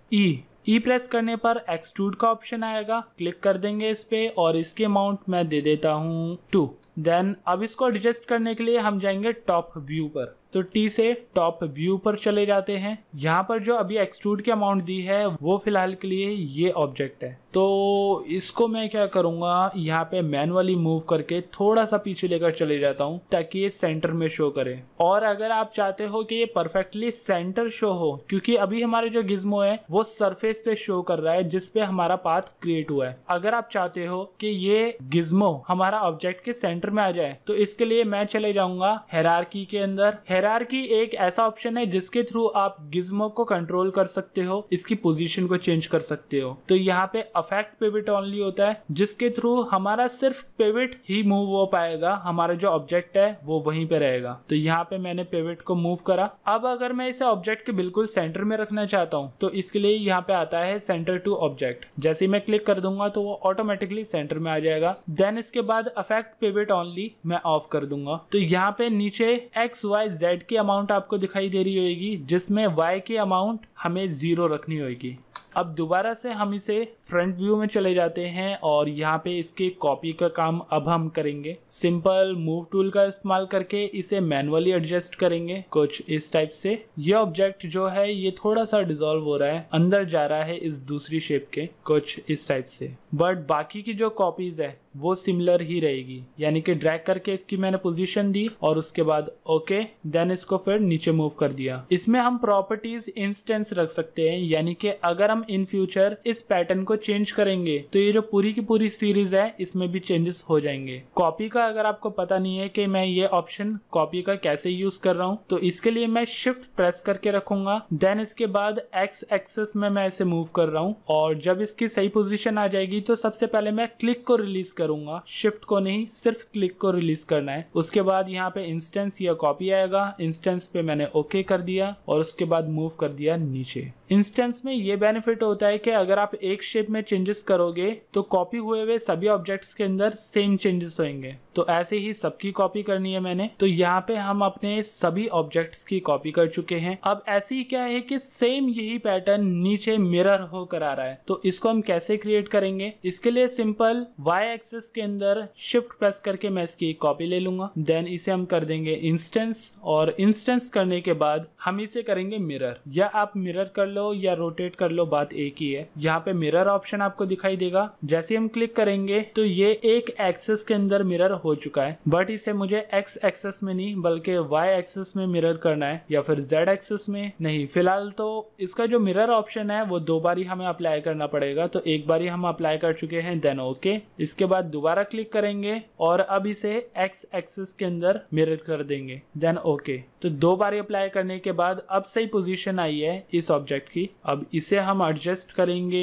ई प्रेस करने पर एक्सट्रूड का ऑप्शन आएगा, क्लिक कर देंगे इस पे और इसकी अमाउंट मैं दे देता हूँ 2। देन अब इसको एडजस्ट करने के लिए हम जाएंगे टॉप व्यू पर, तो टी से टॉप व्यू पर चले जाते हैं। यहाँ पर जो अभी एक्सट्रूड की अमाउंट दी है वो फिलहाल के लिए ये ऑब्जेक्ट है, तो इसको मैं क्या करूंगा, यहाँ पे मैनुअली मूव करके थोड़ा सा पीछे लेकर चले जाता हूँ ताकि ये सेंटर में शो करे। और अगर आप चाहते हो कि ये परफेक्टली सेंटर शो हो, क्योंकि अभी हमारे जो गिज्मो है वो सरफेस पे शो कर रहा है जिसपे हमारा पाथ क्रिएट हुआ है, अगर आप चाहते हो कि ये गिज्मो हमारा ऑब्जेक्ट के सेंटर में आ जाए तो इसके लिए मैं चले जाऊंगा हायरार्की के अंदर। हायरार्की एक ऐसा ऑप्शन है जिसके थ्रू आप गिज्मो को कंट्रोल कर सकते हो, इसकी पोजीशन को चेंज कर सकते हो। तो यहाँ पे अफेक्ट पिवट ओनली होता है जिसके थ्रू हमारा सिर्फ पिवट ही मूव हो पाएगा, हमारा जो ऑब्जेक्ट है वो वहीं पे रहेगा। तो यहाँ पे मैंने पिवट को मूव करा। अब अगर मैं इसे ऑब्जेक्ट के बिल्कुल सेंटर में रखना चाहता हूँ तो इसके लिए यहाँ पे आता है सेंटर टू ऑब्जेक्ट। जैसे ही मैं क्लिक कर दूंगा तो वो ऑटोमेटिकली सेंटर में आ जाएगा। देन इसके बाद अफेक्ट पिवट ओनली मैं ऑफ कर दूंगा। तो यहाँ पे नीचे XYZ की अमाउंट आपको दिखाई दे रही होगी, जिसमें Y की अमाउंट हमें 0 रखनी होगी। अब दोबारा से हम इसे फ्रंट व्यू में चले जाते हैं और यहाँ पे इसके कॉपी का काम अब हम करेंगे। सिंपल मूव टूल का इस्तेमाल करके इसे मैनुअली एडजस्ट करेंगे कुछ इस टाइप से। ये ऑब्जेक्ट जो है ये थोड़ा सा डिसॉल्व हो रहा है, अंदर जा रहा है इस दूसरी शेप के, कुछ इस टाइप से। बट बाकी की जो कॉपीज है वो सिमिलर ही रहेगी, यानी कि ड्रैग करके इसकी मैंने पोजीशन दी और उसके बाद ओके, देन इसको फिर नीचे मूव कर दिया। इसमें हम प्रॉपर्टीज इंस्टेंस रख सकते हैं, यानी कि अगर हम इन फ्यूचर इस पैटर्न को चेंज करेंगे तो ये जो पूरी की पूरी सीरीज है इसमें भी चेंजेस हो जाएंगे। कॉपी का अगर आपको पता नहीं है कि मैं ये ऑप्शन कॉपी का कैसे यूज कर रहा हूँ, तो इसके लिए मैं शिफ्ट प्रेस करके रखूंगा। देन इसके बाद एक्स एक्सेस में मैं इसे मूव कर रहा हूँ और जब इसकी सही पोजीशन आ जाएगी तो सबसे पहले मैं क्लिक को रिलीज करूंगा, शिफ्ट को नहीं, सिर्फ क्लिक को रिलीज करना है। उसके बाद यहाँ पे इंस्टेंस या कॉपी आएगा, इंस्टेंस पे मैंने ओके कर दिया और उसके बाद मूव कर दिया नीचे। इंस्टेंस में ये बेनिफिट होता है कि अगर आप एक शेप में चेंजेस करोगे तो कॉपी हुए हुए सभी ऑब्जेक्ट्स के अंदर सेम चेंजेस होंगे। तो ऐसे ही सबकी कॉपी करनी है मैंने। तो यहाँ पे हम अपने सभी ऑब्जेक्ट्स की कॉपी कर चुके हैं। अब ऐसे ही क्या है कि सेम यही पैटर्न नीचे मिरर होकर आ रहा है। तो इसको हम कैसे क्रिएट करेंगे? इसके लिए सिंपल y एक्सिस के अंदर शिफ्ट प्रेस करके मैं इसकी कॉपी ले लूंगा। देन इसे हम कर देंगे इंस्टेंस, और इंस्टेंस करने के बाद हम इसे करेंगे मिरर, या आप मिरर कर लो या रोटेट कर लो, बात एक ही है। यहाँ पे मिरर ऑप्शन आपको दिखाई देगा। जैसे हम क्लिक करेंगे तो ये एक एक्सिस के अंदर मिरर हो चुका है, बट इसे मुझे x एक्सिस में नहीं बल्कि y एक्सिस में मिरर करना है, या फिर z एक्सिस में नहीं। फिलहाल तो इसका जो मिरर ऑप्शन है वो 2 बार ही हमें अप्लाई करना पड़ेगा। तो एक बार ही हम अप्लाई कर चुके हैं, देन ओके। इसके बाद दोबारा क्लिक करेंगे और अब इसे x एक्सिस के अंदर मिरर कर देंगे, देन ओके। तो 2 बार अप्लाई करने के बाद अब सही पोजीशन आई है इस ऑब्जेक्ट की। अब इसे हम एडजस्ट करेंगे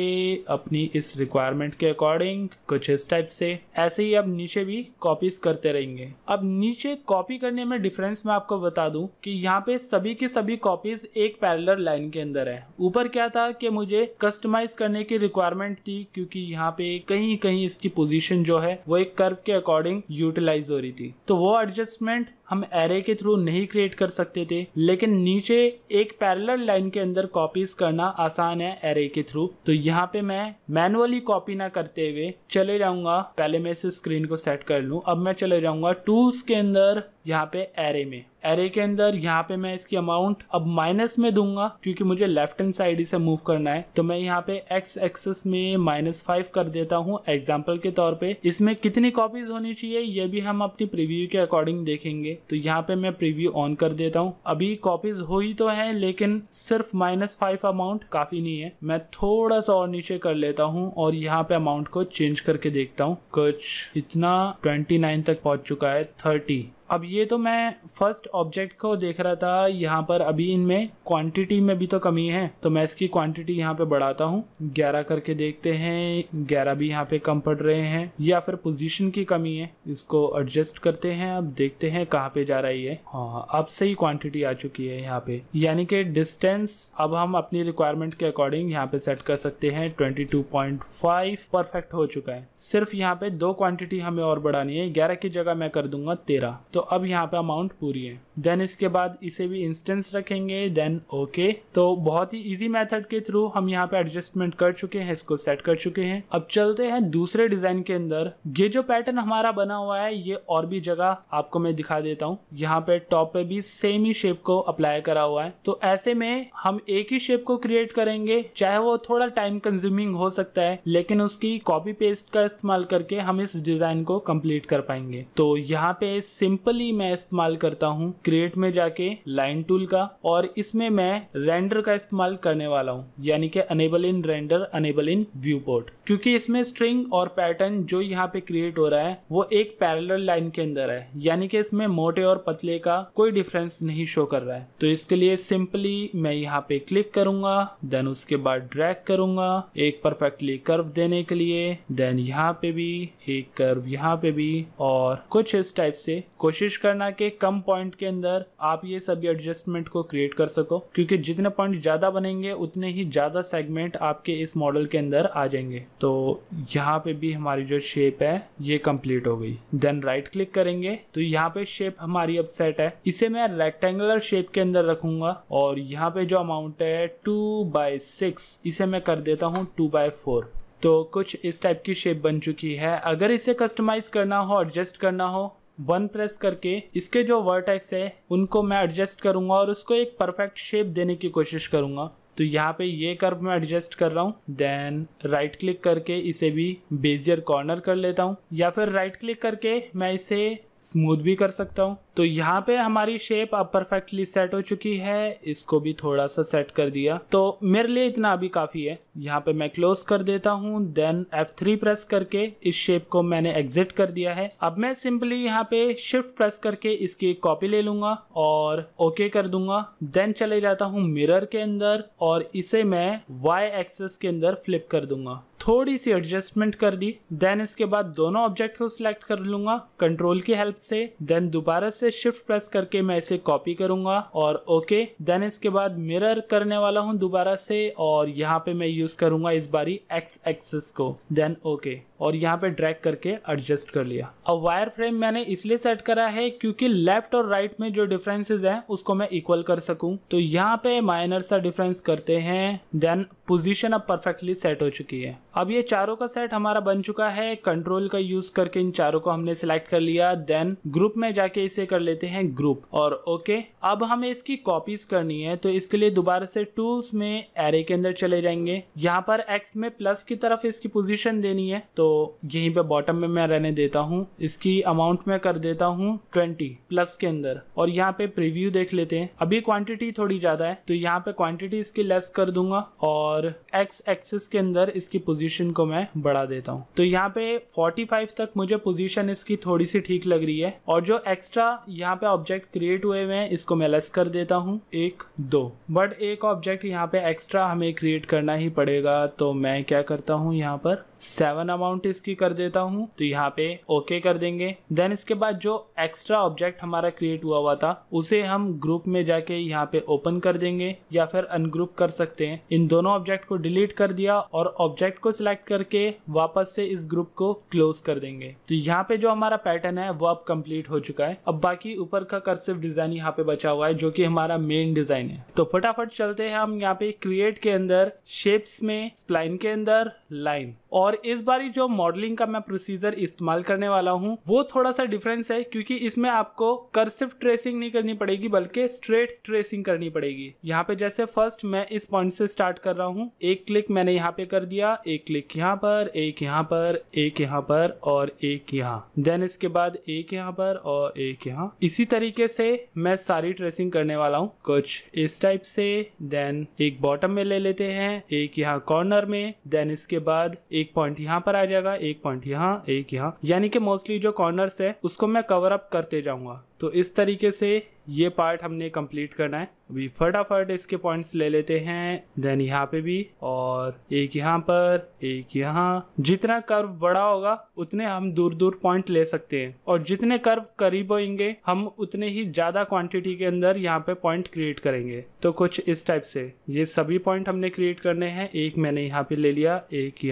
अपनी इस रिक्वायरमेंट के अकॉर्डिंग, कुछ इस टाइप से। ऐसे ही अब नीचे भी कॉपीज करते रहेंगे। अब नीचे कॉपी करने में डिफरेंस मैं आपको बता दूं कि यहाँ पे सभी की सभी कॉपीज एक पैरेलल लाइन के अंदर है। ऊपर क्या था कि मुझे कस्टमाइज करने की रिक्वायरमेंट थी, क्योंकि यहाँ पे कहीं कहीं इसकी पोजीशन जो है वो एक कर्व के अकॉर्डिंग यूटिलाइज हो रही थी। तो वो एडजस्टमेंट हम एरे के थ्रू नहीं क्रिएट कर सकते थे, लेकिन नीचे एक पैरेलल लाइन के अंदर कॉपीज करना आसान है एरे के थ्रू। तो यहाँ पे मैं मैनुअली कॉपी ना करते हुए चले जाऊंगा, पहले मैं इस स्क्रीन को सेट कर लूं। अब मैं चले जाऊंगा टूल्स के अंदर, यहाँ पे एरे में, एरे के अंदर यहाँ पे मैं इसकी अमाउंट अब माइनस में दूंगा, क्योंकि मुझे लेफ्ट हैंड साइड से मूव करना है। तो मैं यहाँ पे x एक्सिस में -5 कर देता हूँ एग्जांपल के तौर पे। इसमें कितनी कॉपीज होनी चाहिए ये भी हम अपनी प्रीव्यू के अकॉर्डिंग देखेंगे। तो यहाँ पे मैं प्रीव्यू ऑन कर देता हूँ। अभी कॉपीज हो ही तो है, लेकिन सिर्फ -5 अमाउंट काफी नहीं है। मैं थोड़ा सा और नीचे कर लेता हूँ और यहाँ पे अमाउंट को चेंज करके देखता हूँ। कुछ इतना 29 तक पहुंच चुका है, 30। अब ये तो मैं फर्स्ट ऑब्जेक्ट को देख रहा था। यहाँ पर अभी इनमें क्वांटिटी में भी तो कमी है, तो मैं इसकी क्वांटिटी यहाँ पे बढ़ाता हूँ, 11 करके देखते हैं। 11 भी यहाँ पे कम पड़ रहे हैं, या फिर पोजीशन की कमी है। इसको एडजस्ट करते हैं, अब देखते हैं कहाँ पे जा रही है। हाँ, अब सही क्वांटिटी आ चुकी है यहाँ पे, यानी कि डिस्टेंस अब हम अपनी रिक्वायरमेंट के अकॉर्डिंग यहाँ पे सेट कर सकते हैं। 22.5 परफेक्ट हो चुका है। सिर्फ यहाँ पे 2 क्वांटिटी हमें और बढ़ानी है, 11 की जगह मैं कर दूंगा 13। तो अब यहाँ पे अमाउंट पूरी है। देन इसके बाद इसे भी इंस्टेंस रखेंगे, देन ओके। तो बहुत ही इजी मेथड के थ्रू हम यहाँ पे एडजस्टमेंट कर चुके हैं, इसको सेट कर चुके हैं। अब चलते हैं दूसरे डिजाइन के अंदर। ये जो पैटर्न हमारा बना हुआ है ये और भी जगह आपको मैं दिखा देता हूँ। यहाँ पे टॉप पे भी सेम ही शेप को अप्लाई करा हुआ है। तो ऐसे में हम एक ही शेप को क्रिएट करेंगे, चाहे वो थोड़ा टाइम कंज्यूमिंग हो सकता है, लेकिन उसकी कॉपी पेस्ट का इस्तेमाल करके हम इस डिजाइन को कंप्लीट कर पाएंगे। तो यहाँ पे सिंपली मैं इस्तेमाल करता हूँ क्रिएट में जाके लाइन टूल का, और इसमें मैं रेंडर का इस्तेमाल करने वाला हूँ, यानी कि enable in render, enable in viewport. क्योंकि इसमें स्ट्रिंग और पैटर्न जो यहाँ पे क्रिएट हो रहा है वो एक पैरेलल लाइन के अंदर है, यानी कि इसमें मोटे और पतले का कोई डिफरेंस नहीं शो कर रहा है। तो इसके लिए सिंपली मैं यहाँ पे क्लिक करूंगा, देन उसके बाद ड्रैग करूंगा एक परफेक्टली कर्व देने के लिए, देन यहाँ पे भी एक कर्व, यहाँ पे भी, और कुछ इस टाइप से। कोशिश करना कि कम पॉइंट के अंदर आप ये सभी एडजस्टमेंट को क्रिएट कर सको, क्योंकि जितने पॉइंट ज्यादा बनेंगे उतने ही ज्यादा सेगमेंट आपके इस मॉडल के अंदर आ जाएंगे। तो यहाँ पे भी हमारी जो शेप है ये कंप्लीट हो गई। देन राइट क्लिक करेंगे तो यहाँ पे शेप हमारी अब सेट है। इसे मैं रेक्टेंगुलर शेप के अंदर रखूंगा, और यहाँ पे जो अमाउंट है 2/6 इसे मैं कर देता हूँ 2/4। तो कुछ इस टाइप की शेप बन चुकी है। अगर इसे कस्टमाइज करना हो, एडजस्ट करना हो, 1 प्रेस करके इसके जो वर्टेक्स है उनको मैं एडजस्ट करूंगा और उसको एक परफेक्ट शेप देने की कोशिश करूंगा। तो यहाँ पे ये कर्व मैं एडजस्ट कर रहा हूँ। देन राइट क्लिक करके इसे भी बेजियर कॉर्नर कर लेता हूँ, या फिर राइट क्लिक करके मैं इसे स्मूथ भी कर सकता हूँ। तो यहाँ पे हमारी शेप अब परफेक्टली सेट हो चुकी है। इसको भी थोड़ा सा सेट कर दिया, तो मेरे लिए इतना अभी काफी है। यहाँ पे मैं क्लोज कर देता हूँ, देन F3 प्रेस करके इस शेप को मैंने एग्जिट कर दिया है। अब मैं सिंपली यहाँ पे शिफ्ट प्रेस करके इसकी कॉपी ले लूंगा और ओके कर दूंगा। देन चले जाता हूँ मिरर के अंदर और इसे मैं Y एक्सिस के अंदर फ्लिप कर दूंगा। थोड़ी सी एडजस्टमेंट कर दी। देन इसके बाद दोनों ऑब्जेक्ट को सिलेक्ट कर लूंगा कंट्रोल की हेल्प से। देन दोबारा से शिफ्ट प्रेस करके मैं इसे कॉपी करूंगा और ओके। देन इसके बाद मिरर करने वाला हूं दोबारा से, और यहाँ पे मैं यूज करूंगा इस बारी X एक्सिस को। Then okay. और यहाँ पे ड्रैग करके एडजस्ट कर लिया। अब वायर फ्रेम मैंने इसलिए सेट करा है क्योंकि लेफ्ट और राइट में जो डिफरेंसेस हैं उसको मैं इक्वल कर सकूं। तो यहाँ पे माइनर सा डिफरेंस करते हैं, देन पोजीशन अब परफेक्टली सेट हो चुकी है। अब ये चारों का सेट हमारा बन चुका है। कंट्रोल का यूज करके इन चारों को हमने सिलेक्ट कर लिया, देन ग्रुप में जाके इसे कर लेते हैं ग्रुप और ओके। अब हमें इसकी कॉपीज करनी है, तो इसके लिए दोबारा से टूल्स में एरे के अंदर चले जाएंगे। यहाँ पर एक्स में प्लस की तरफ इसकी पोजीशन देनी है, तो यहीं पे बॉटम में मैं रहने देता हूँ। इसकी अमाउंट में कर देता हूँ 20 प्लस के अंदर, और यहाँ पे प्रीव्यू देख लेते हैं। अभी क्वांटिटी थोड़ी ज्यादा है तो यहाँ पे क्वांटिटी इसकी लेस कर दूंगा और एक्स एक्सिस के अंदर इसकी पोजीशन को मैं बढ़ा देता हूँ। तो यहाँ पे 45 तक मुझे पोजीशन इसकी थोड़ी सी ठीक लग रही है, और जो एक्स्ट्रा यहाँ पे ऑब्जेक्ट क्रिएट हुए हुए हैं इसको मैं लेस कर देता हूँ 1 2। बट एक ऑब्जेक्ट यहाँ पे एक्स्ट्रा हमें क्रिएट करना ही पड़ेगा, तो मैं क्या करता हूँ यहाँ पर 7 अमाउंट इसकी कर देता हूँ। तो यहाँ पे ओके कर देंगे। देन इसके बाद जो एक्स्ट्रा ऑब्जेक्ट हमारा क्रिएट हुआ था उसे हम ग्रुप में जाके यहाँ पे ओपन कर देंगे या फिर अनग्रुप कर सकते हैं। इन दोनों ऑब्जेक्ट को डिलीट कर दिया और ऑब्जेक्ट को सिलेक्ट करके वापस से इस ग्रुप को क्लोज कर देंगे। तो यहाँ पे जो हमारा पैटर्न है वो अब कंप्लीट हो चुका है। अब बाकी ऊपर का कर्सिव डिजाइन यहाँ पे बचा हुआ है जो कि हमारा मेन डिजाइन है। तो फटाफट चलते हैं हम यहाँ पे क्रिएट के अंदर, शेप्स में, स्प्लाइन के अंदर लाइन। और इस बारी जो मॉडलिंग का मैं प्रोसीजर इस्तेमाल करने वाला हूँ वो थोड़ा सा डिफरेंस है, क्योंकि इसमें आपको कर्सिव ट्रेसिंग नहीं करनी पड़ेगी बल्कि स्ट्रेट ट्रेसिंग करनी पड़ेगी। यहाँ पे जैसे फर्स्ट मैं इस पॉइंट से स्टार्ट कर रहा हूँ, एक क्लिक मैंने यहाँ पे कर दिया, एक क्लिक यहाँ पर, एक यहाँ पर, एक यहाँ पर और एक यहाँ, देन इसके बाद एक यहाँ पर और एक यहाँ। इसी तरीके से मैं सारी ट्रेसिंग करने वाला हूँ, कुछ इस टाइप से। देन एक बॉटम में ले लेते हैं, एक यहाँ कॉर्नर में, देन इसके बाद एक पॉइंट यहाँ पर आ जाएगा, एक पॉइंट यहाँ, एक यहाँ, यानी कि मोस्टली जो कॉर्नर्स है उसको मैं कवर अप करते जाऊंगा। तो इस तरीके से ये पार्ट हमने कंप्लीट करना है। अभी फटाफट इसके पॉइंट्स ले लेते हैं, देन यहाँ पे भी, और एक यहाँ पर, एक यहाँ। जितना कर्व बड़ा होगा उतने हम दूर दूर पॉइंट ले सकते हैं, और जितने कर्व करीब होंगे हम उतने ही ज्यादा क्वांटिटी के अंदर यहाँ पे पॉइंट क्रिएट करेंगे। तो कुछ इस टाइप से ये सभी पॉइंट हमने क्रिएट करने हैं। एक मैंने यहाँ पे ले लिया, एक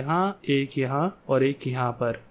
यहाँ और एक यहाँ पर।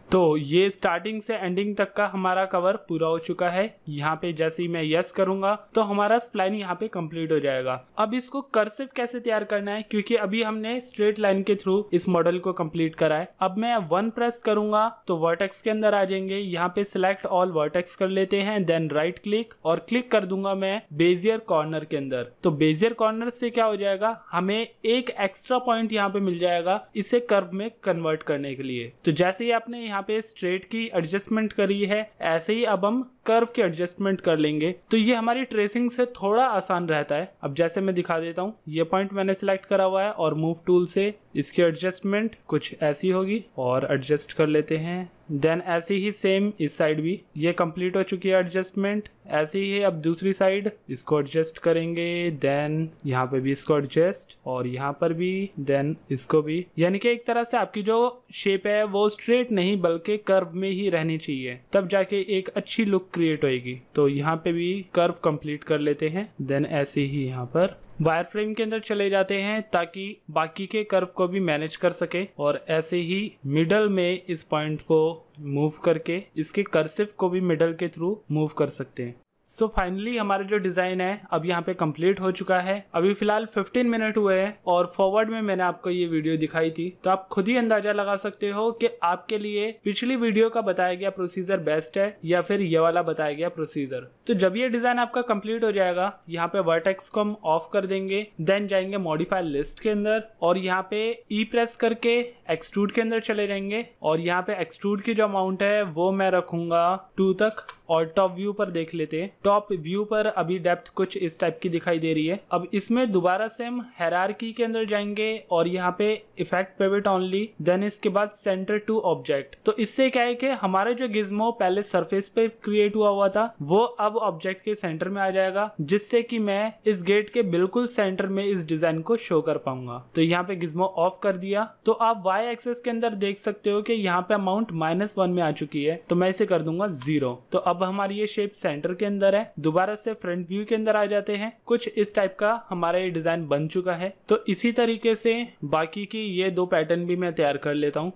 तो ये स्टार्टिंग से एंडिंग तक का हमारा कवर पूरा हो चुका है। यहाँ पे जैसे ही मैं यस करूंगा तो हमारा स्प्लाइन यहाँ पे कंप्लीट हो जाएगा। अब इसको कर्सिव कैसे तैयार करना है, क्योंकि अभी हमने स्ट्रेट लाइन के थ्रू इस मॉडल को कंप्लीट करा है। अब मैं 1 प्रेस करूंगा तो वर्टेक्स के अंदर आ जाएंगे। यहाँ पे सिलेक्ट ऑल वर्टेक्स कर लेते हैं, देन राइट क्लिक और क्लिक कर दूंगा मैं बेजियर कॉर्नर के अंदर। तो बेजियर कॉर्नर से क्या हो जाएगा, हमें एक एक्स्ट्रा पॉइंट यहाँ पे मिल जाएगा इसे कर्व में कन्वर्ट करने के लिए। तो जैसे ही आपने यहाँ पे स्ट्रेट की एडजस्टमेंट करी है, ऐसे ही अब हम कर्व की एडजस्टमेंट कर लेंगे। तो ये हमारी ट्रेसिंग से थोड़ा आसान रहता है। अब जैसे मैं दिखा देता हूँ, ये पॉइंट मैंने सिलेक्ट करा हुआ है और मूव टूल से इसकी एडजस्टमेंट कुछ ऐसी होगी और एडजस्ट कर लेते हैं। देन ऐसे ही सेम इस साइड भी ये कंप्लीट हो चुकी है एडजस्टमेंट। ऐसे ही है अब दूसरी साइड, इसको एडजस्ट करेंगे, देन यहाँ पे भी इसको एडजस्ट और यहाँ पर भी, देन इसको भी। यानी कि एक तरह से आपकी जो शेप है वो स्ट्रेट नहीं बल्कि कर्व में ही रहनी चाहिए, तब जाके एक अच्छी लुक क्रिएट होएगी। तो यहाँ पे भी कर्व कंप्लीट कर लेते हैं, देन ऐसे ही यहाँ पर वायर फ्रेम के अंदर चले जाते हैं ताकि बाकी के कर्व को भी मैनेज कर सके, और ऐसे ही मिडल में इस पॉइंट को मूव करके इसके कर्सिव को भी मिडल के थ्रू मूव कर सकते हैं। सो फाइनली हमारा जो डिजाइन है अब यहाँ पे कंप्लीट हो चुका है। अभी फिलहाल 15 मिनट हुए हैं और फॉरवर्ड में मैंने आपको ये वीडियो दिखाई थी, तो आप खुद ही अंदाजा लगा सकते हो कि आपके लिए पिछली वीडियो का बताया गया प्रोसीजर बेस्ट है या फिर ये वाला बताया गया प्रोसीजर। तो जब ये डिजाइन आपका कंप्लीट हो जाएगा, यहाँ पे वर्टेक्स को हम ऑफ कर देंगे, देन जाएंगे मॉडिफाई लिस्ट के अंदर और यहाँ पे ई प्रेस करके एक्सट्रूड के अंदर चले जाएंगे, और यहाँ पे एक्सट्रूड की जो अमाउंट है वो मैं रखूंगा 2 तक। और टॉप व्यू पर देख लेते हैं, टॉप व्यू पर अभी डेप्थ कुछ इस टाइप की दिखाई दे रही है। अब इसमें दोबारा से हम हायरार्की के अंदर जाएंगे और यहाँ पे इफेक्ट पिवट ओनली, देन इसके बाद सेंटर टू ऑब्जेक्ट। तो इससे क्या है कि हमारे जो गिज्मो पहले सरफेस पे क्रिएट हुआ था वो अब ऑब्जेक्ट के सेंटर में आ जाएगा, जिससे कि मैं इस गेट के बिल्कुल सेंटर में इस डिजाइन को शो कर पाऊंगा। तो यहाँ पे गिज्मो ऑफ कर दिया। तो आप वाई एक्सेस के अंदर देख सकते हो कि यहाँ पे अमाउंट -1 में आ चुकी है, तो मैं इसे कर दूंगा 0। तो अब हमारी ये शेप सेंटर के अंदर है। दोबारा से फ्रंट व्यू के अंदर आ जाते हैं, कुछ इस टाइप का हमारा ये डिजाइन बन चुका है। तो इसी तरीके से बाकी की ये 2 पैटर्न भी मैं तैयार कर लेता हूँ।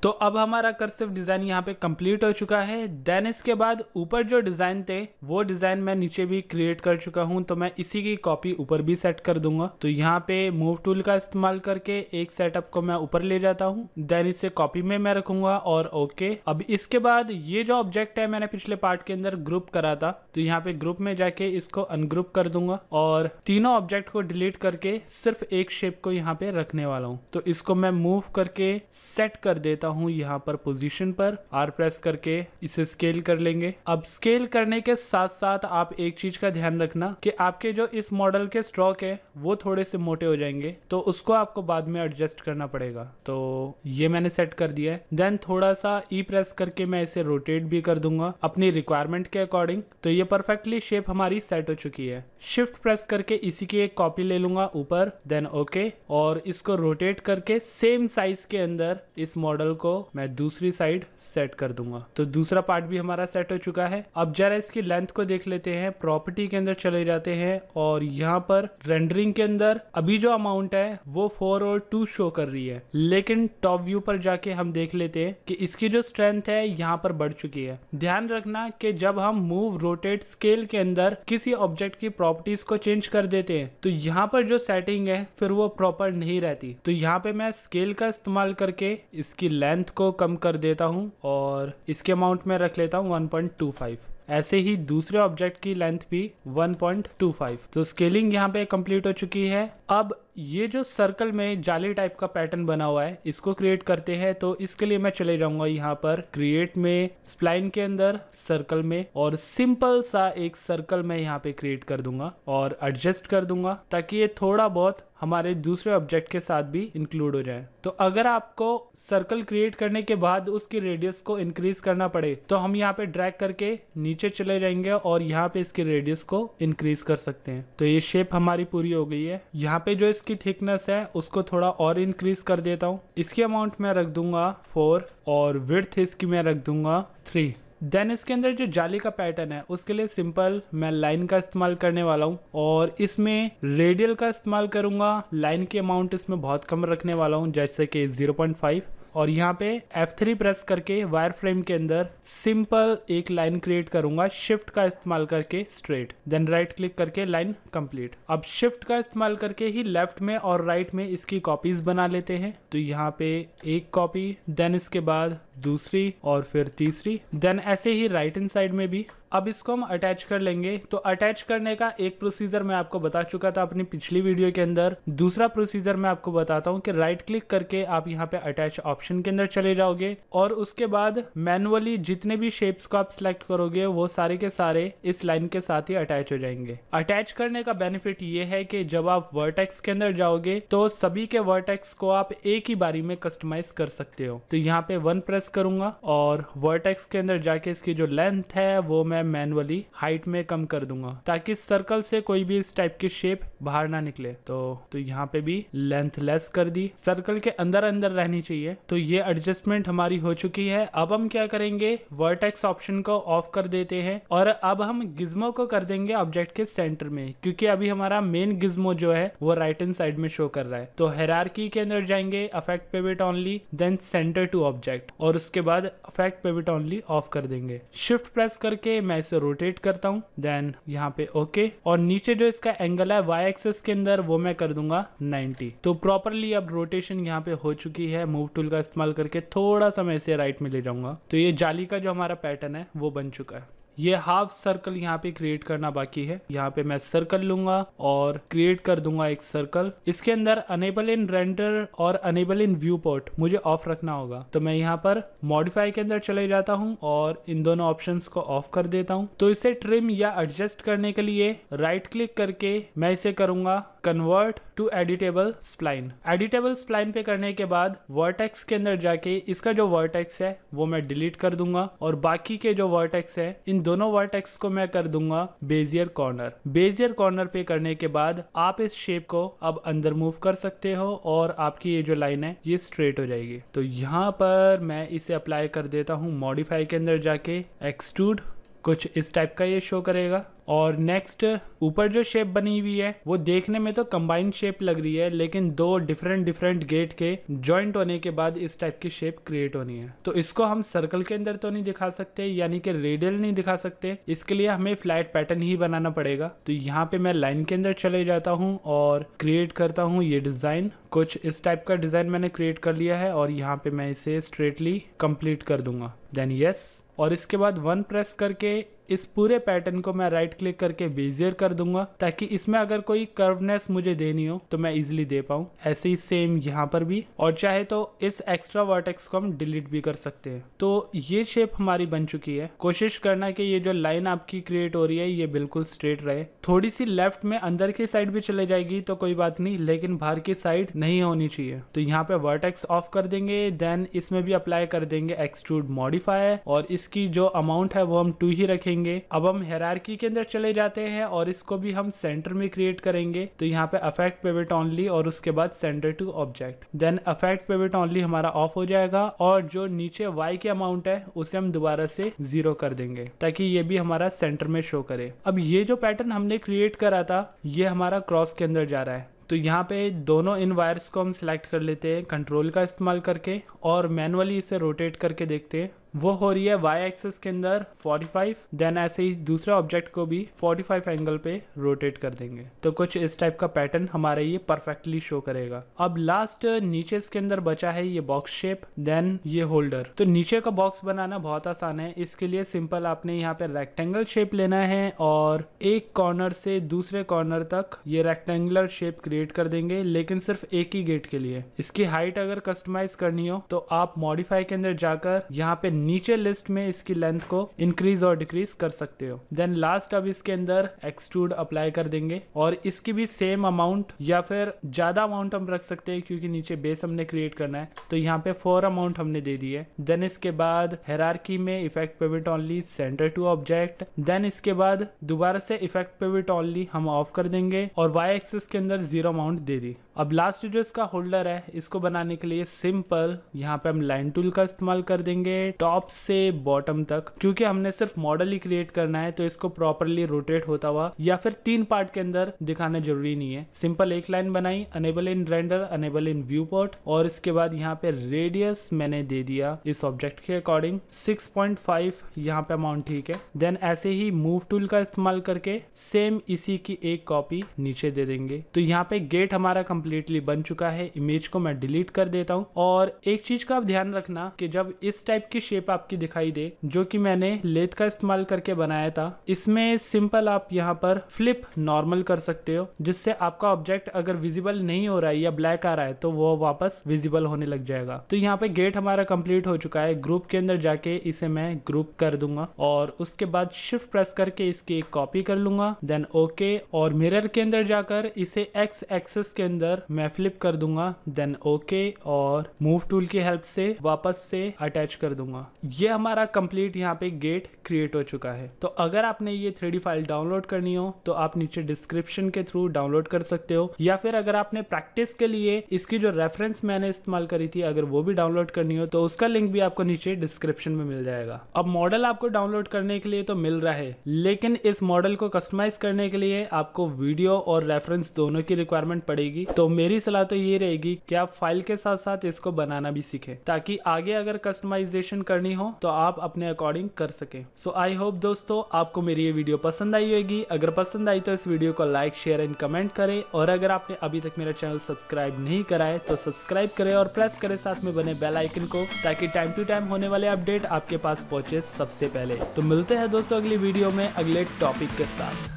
तो अब हमारा कर्सिव डिजाइन यहाँ पे कंप्लीट हो चुका है। देन इसके बाद ऊपर जो डिजाइन थे वो डिजाइन मैं नीचे भी क्रिएट कर चुका हूँ, तो मैं इसी की कॉपी ऊपर भी सेट कर दूंगा। तो यहाँ पे मूव टूल का इस्तेमाल करके एक सेटअप को मैं ऊपर ले जाता हूँ, देन इसे कॉपी में मैं रखूंगा और ओके। अब इसके बाद ये जो ऑब्जेक्ट है मैंने पिछले पार्ट के अंदर ग्रुप करा था, तो यहाँ पे ग्रुप में जाके इसको अनग्रुप कर दूंगा और तीनों ऑब्जेक्ट को डिलीट करके सिर्फ एक शेप को यहाँ पे रखने वाला हूँ। तो इसको मैं मूव करके सेट कर देता हूँ यहाँ पर पोजीशन पर, आर प्रेस करके इसे स्केल कर लेंगे। अब स्केल करने के साथ साथ आप एक चीज का ध्यान रखना कि आपके जो इस मॉडल के स्ट्रोक है वो थोड़े से मोटे हो जाएंगे, तो उसको आपको बाद में एडजस्ट करना पड़ेगा। तो ये मैंने सेट कर दिया है। देन थोड़ा सा ई प्रेस करके मैं इसे रोटेट भी कर दूंगा अपनी रिक्वायरमेंट के अकॉर्डिंग। तो ये परफेक्टली शेप हमारी सेट हो चुकी है। शिफ्ट प्रेस करके इसी की एक कॉपी ले लूंगा ऊपर, देन ओके, और इसको रोटेट करके सेम साइज के अंदर इस मॉडल को मैं दूसरी साइड सेट कर दूंगा। तो दूसरा पार्ट भी हमारा सेट हो चुका है। अब जरा इसकी लेंथ को देख लेते हैं। प्रॉपर्टी के अंदर चले जाते हैं और यहाँ पर रेंडरिंग के अंदर अभी जो अमाउंट है वो 4 और 2 शो कर रही है, लेकिन टॉप व्यू पर जाके हम देख लेते हैं कि इसकी जो स्ट्रेंथ है यहाँ पर बढ़ चुकी है। ध्यान रखना कि जब हम मूव रोटेट स्केल के अंदर किसी ऑब्जेक्ट की प्रॉपर्टीज को चेंज कर देते हैं तो यहाँ पर जो सेटिंग है फिर वो प्रॉपर नहीं रहती। तो यहाँ पे मैं स्केल का इस्तेमाल करके इसकी लेंथ को कम कर देता हूँ और इसके अमाउंट में रख लेता हूँ 1.25। ऐसे ही दूसरे ऑब्जेक्ट की लेंथ भी 1.25। तो स्केलिंग यहाँ पे कंप्लीट हो चुकी है। अब ये जो सर्कल में जाली टाइप का पैटर्न बना हुआ है इसको क्रिएट करते हैं। तो इसके लिए मैं चले जाऊंगा यहाँ पर क्रिएट में, स्प्लाइन के अंदर सर्कल में, और सिंपल सा एक सर्कल मैं यहाँ पे क्रिएट कर दूंगा और एडजस्ट कर दूंगा ताकि ये थोड़ा बहुत हमारे दूसरे ऑब्जेक्ट के साथ भी इंक्लूड हो जाए। तो अगर आपको सर्कल क्रिएट करने के बाद उसकी रेडियस को इंक्रीज करना पड़े तो हम यहाँ पे ड्रैग करके नीचे चले जाएंगे और यहाँ पे इसकी रेडियस को इंक्रीज कर सकते हैं। तो ये शेप हमारी पूरी हो गई है। यहाँ पे जो इसकी थिकनेस है उसको थोड़ा और इंक्रीज कर देता हूँ। इसकी अमाउंट मैं रख दूंगा 4 और विड्थ इसकी मैं रख दूंगा 3। देन इसके अंदर जो जाली का पैटर्न है उसके लिए सिंपल मैं लाइन का इस्तेमाल करने वाला हूँ और इसमें रेडियल का इस्तेमाल करूंगा। लाइन की अमाउंट इसमें बहुत कम रखने वाला हूँ, जैसे कि 0.5। और यहाँ पे F3 प्रेस करके वायर फ्रेम के अंदर सिंपल एक लाइन क्रिएट करूंगा शिफ्ट का इस्तेमाल करके स्ट्रेट, देन राइट क्लिक करके लाइन कंप्लीट। अब शिफ्ट का इस्तेमाल करके ही लेफ्ट में और राइट में इसकी कॉपीज बना लेते हैं। तो यहाँ पे एक कॉपी, देन इसके बाद दूसरी और फिर तीसरी, देन ऐसे ही राइट हैंड साइड में भी। अब इसको हम अटैच कर लेंगे। तो अटैच करने का एक प्रोसीजर मैं आपको बता चुका था अपनी पिछली वीडियो के अंदर। दूसरा प्रोसीजर मैं आपको बताता हूँ कि राइट क्लिक करके आप यहाँ पे अटैच ऑप्शन के अंदर चले जाओगे और उसके बाद मैनुअली जितने भी शेप्स को आप सिलेक्ट करोगे वो सारे के सारे इस लाइन के साथ ही अटैच हो जाएंगे। अटैच करने का बेनिफिट ये है कि जब आप वर्टेक्स के अंदर जाओगे तो सभी के वर्टेक्स को आप एक ही बारी में कस्टमाइज कर सकते हो। तो यहाँ पे 1 प्रेस करूंगा और वर्टेक्स के अंदर जाके इसकी जो लेंथ है वो मैं मैनुअली हाइट में कम कर दूंगा ताकि सर्कल से कोई भी इस टाइप की शेप बाहर ना निकले। तो यहाँ पे भी लेंथ लेस कर दी, सर्कल के अंदर अंदर रहनी चाहिए। तो ये एडजस्टमेंट हमारी हो चुकी है। अब हम क्या करेंगे, वर्टेक्स ऑप्शन को ऑफ कर देते हैं और अब हम गिज्मो को कर देंगे ऑब्जेक्ट के सेंटर में, क्योंकि अभी हमारा मेन गिज्मो जो है वो राइट हैंड साइड में शो कर रहा है। तो हायरार्की के अंदर जाएंगे, affect pivot only, then centre to object, और उसके बाद अफेक्ट पिवट ओनली ऑफ कर देंगे। शिफ्ट प्रेस करके मैं इसे रोटेट करता हूँ, देन यहाँ पे ओके, और नीचे जो इसका एंगल है वाई एक्सिस के अंदर वो मैं कर दूंगा 90। तो प्रॉपरली अब रोटेशन यहाँ पे हो चुकी है। मूव टूल का इस्तेमाल करके थोड़ा सा मैं इसे राइट में ले जाऊंगा। तो ये जाली का जो हमारा पैटर्न है वो बन चुका है। ये हाफ सर्कल यहाँ पे क्रिएट करना बाकी है। यहाँ पे मैं सर्कल लूंगा और क्रिएट कर दूंगा एक सर्कल। इसके अंदर अनेबल इन रेंडर और अनेबल इन व्यू पोर्ट मुझे ऑफ रखना होगा। तो मैं यहाँ पर मॉडिफाई के अंदर चले जाता हूँ और इन दोनों ऑप्शंस को ऑफ कर देता हूँ। तो इसे ट्रिम या एडजस्ट करने के लिए राइट क्लिक करके मैं इसे करूंगा convert to editable spline. Editable spline पे करने के बाद वर्टेक्स के अंदर जाके इसका जो वर्टेक्स है वो मैं डिलीट कर दूंगा और बाकी के जो वर्टेक्स है इन दोनों वर्टेक्स को मैं कर दूंगा बेजियर कॉर्नर। बेजियर कॉर्नर पे करने के बाद आप इस शेप को अब अंदर मूव कर सकते हो और आपकी ये जो लाइन है ये स्ट्रेट हो जाएगी। तो यहाँ पर मैं इसे अप्लाई कर देता हूँ मॉडिफाई के अंदर जाके, एक्सट्रूड, कुछ इस टाइप का ये शो करेगा। और नेक्स्ट ऊपर जो शेप बनी हुई है वो देखने में तो कंबाइंड शेप लग रही है, लेकिन दो डिफरेंट गेट के जॉइंट होने के बाद इस टाइप की शेप क्रिएट होनी है। तो इसको हम सर्कल के अंदर तो नहीं दिखा सकते, यानी कि रेडियल नहीं दिखा सकते, इसके लिए हमें फ्लैट पैटर्न ही बनाना पड़ेगा। तो यहाँ पे मैं लाइन के अंदर चले जाता हूँ और क्रिएट करता हूँ ये डिजाइन। कुछ इस टाइप का डिजाइन मैंने क्रिएट कर लिया है और यहाँ पे मैं इसे स्ट्रेटली कंप्लीट कर दूंगा। देन यस, और इसके बाद 1 प्रेस करके इस पूरे पैटर्न को मैं राइट क्लिक करके बेजियर कर दूंगा, ताकि इसमें अगर कोई कर्वनेस मुझे देनी हो तो मैं इजीली दे पाऊँ। ऐसे ही सेम यहाँ पर भी, और चाहे तो इस एक्स्ट्रा वर्टेक्स को हम डिलीट भी कर सकते हैं। तो ये शेप हमारी बन चुकी है। कोशिश करना कि ये जो लाइन आपकी क्रिएट हो रही है ये बिल्कुल स्ट्रेट रहे। थोड़ी सी लेफ्ट में अंदर की साइड भी चले जाएगी तो कोई बात नहीं, लेकिन बाहर की साइड नहीं होनी चाहिए। तो यहाँ पे वर्टेक्स ऑफ कर देंगे। देन इसमें भी अप्लाई कर देंगे एक्सट्रूड मॉडिफायर, और इसकी जो अमाउंट है वो हम 2 ही रखेंगे। अब हम हायरार्की के अंदर चले जाते हैं और इसको भी हम सेंटर में क्रिएट करेंगे। तो यहाँ पे अफेक्ट पिवट ओनली और उसके बाद centre to object. Then affect pivot only हमारा ऑफ हो जाएगा और जो नीचे y की अमाउंट है उसे हम दोबारा से 0 कर देंगे, ताकि ये भी हमारा सेंटर में शो करे। अब ये जो पैटर्न हमने क्रिएट करा था ये हमारा क्रॉस के अंदर जा रहा है। तो यहाँ पे दोनों इन वायर्स को हम सिलेक्ट कर लेते हैं कंट्रोल का इस्तेमाल करके, और मैनुअली इसे रोटेट करके देखते हैं। वो हो रही है y एक्सिस के अंदर 45। देन ऐसे ही दूसरे ऑब्जेक्ट को भी 45 एंगल पे रोटेट कर देंगे। तो कुछ इस टाइप का पैटर्न हमारा ये परफेक्टली शो करेगा। अब लास्ट नीचे इसके अंदर बचा है ये बॉक्स शेप, देन ये होल्डर। तो नीचे का बॉक्स बनाना बहुत आसान है। इसके लिए सिंपल आपने यहाँ पे रेक्टेंगल शेप लेना है और एक कॉर्नर से दूसरे कॉर्नर तक ये रेक्टेंगुलर शेप क्रिएट कर देंगे, लेकिन सिर्फ एक ही गेट के लिए। इसकी हाइट अगर कस्टमाइज करनी हो तो आप मॉडिफाई के अंदर जाकर यहाँ पे नीचे लिस्ट में इसकी लेंथ को इंक्रीज और डिक्रीज कर सकते हो। देन लास्ट अब इसके अंदर एक्सट्रूड अप्लाई कर देंगे और इसकी भी सेम अमाउंट या फिर ज्यादा अमाउंट हम रख सकते हैं, क्योंकि नीचे बेस हमने क्रिएट करना है। तो यहाँ पे 4 अमाउंट हमने दे दी है। देन इसके बाद हायरार्की में effect pivot only centre to object. Then इसके बाद दोबारा से इफेक्ट पिवट ओनली हम ऑफ कर देंगे और y एक्सिस के अंदर 0 अमाउंट दे दी। अब लास्ट जो इसका होल्डर है इसको बनाने के लिए सिंपल यहाँ पे हम लाइन टूल का इस्तेमाल कर देंगे टॉप से बॉटम तक, क्योंकि हमने सिर्फ मॉडल ही क्रिएट करना है। तो इसको प्रॉपरली रोटेट होता हुआ या फिर 3 पार्ट के अंदर दिखाना जरूरी नहीं है। सिंपल एक लाइन बनाई, enable in render, enable in viewport, और इसके बाद यहाँ पे रेडियस मैंने दे दिया इस ऑब्जेक्ट के अकॉर्डिंग 6.5 यहाँ पे अमाउंट ठीक है। देन ऐसे ही मूव टूल का इस्तेमाल करके सेम इसी की एक कॉपी नीचे दे देंगे। तो यहाँ पे गेट हमारा कंप्लीटली बन चुका है। इमेज को मैं डिलीट कर देता हूँ। और एक चीज का आप ध्यान रखना कि जब इस टाइप की शेप आपकी दिखाई दे, जो कि मैंने लेथ का इस्तेमाल करके बनाया था, इसमें सिंपल आप यहाँ पर फ्लिप नॉर्मल कर सकते हो, जिससे आपका ऑब्जेक्ट अगर विजिबल नहीं हो रहा है या ब्लैक आ रहा है तो वो वापस विजिबल होने लग जाएगा। तो यहाँ पे गेट हमारा कंप्लीट हो चुका है। ग्रुप के अंदर जाके इसे मैं ग्रुप कर दूंगा और उसके बाद शिफ्ट प्रेस करके इसकी एक कॉपी कर लूंगा। देन ओके, और मिरर के अंदर जाकर इसे एक्स एक्सिस के अंदर मैं फ्लिप कर दूंगा। देन ओके, और मूव टूल की हेल्प से वापस से अटैच कर दूंगा। ये हमारा कंप्लीट यहाँ पे गेट क्रिएट हो चुका है। तो अगर आपने ये 3D फाइल डाउनलोड करनी हो तो आप नीचे डिस्क्रिप्शन के थ्रू डाउनलोड कर सकते हो, या फिर अगर आपने प्रैक्टिस के लिए इसकी जो रेफरेंस मैंने इस्तेमाल करी थी अगर वो भी डाउनलोड करनी हो तो उसका लिंक भी आपको नीचे डिस्क्रिप्शन में मिल जाएगा। अब मॉडल आपको डाउनलोड करने के लिए तो मिल रहा है, लेकिन इस मॉडल को कस्टमाइज करने के लिए आपको वीडियो और रेफरेंस दोनों की रिक्वायरमेंट पड़ेगी। तो मेरी सलाह तो ये रहेगी कि आप फाइल के साथ साथ इसको बनाना भी सीखें, ताकि आगे अगर कस्टमाइजेशन करनी हो तो आप अपने अकॉर्डिंग कर सकें। सो आई होप दोस्तों आपको मेरी ये वीडियो पसंद आई होगी। अगर पसंद आई तो इस वीडियो को लाइक, शेयर एंड कमेंट करें, और अगर आपने अभी तक मेरा चैनल सब्सक्राइब नहीं करा है तो सब्सक्राइब करें और प्रेस करें साथ में बने बेल आइकन को, ताकि टाइम टू टाइम होने वाले अपडेट आपके पास पहुंचे सबसे पहले। तो मिलते हैं दोस्तों अगली वीडियो में अगले टॉपिक के साथ।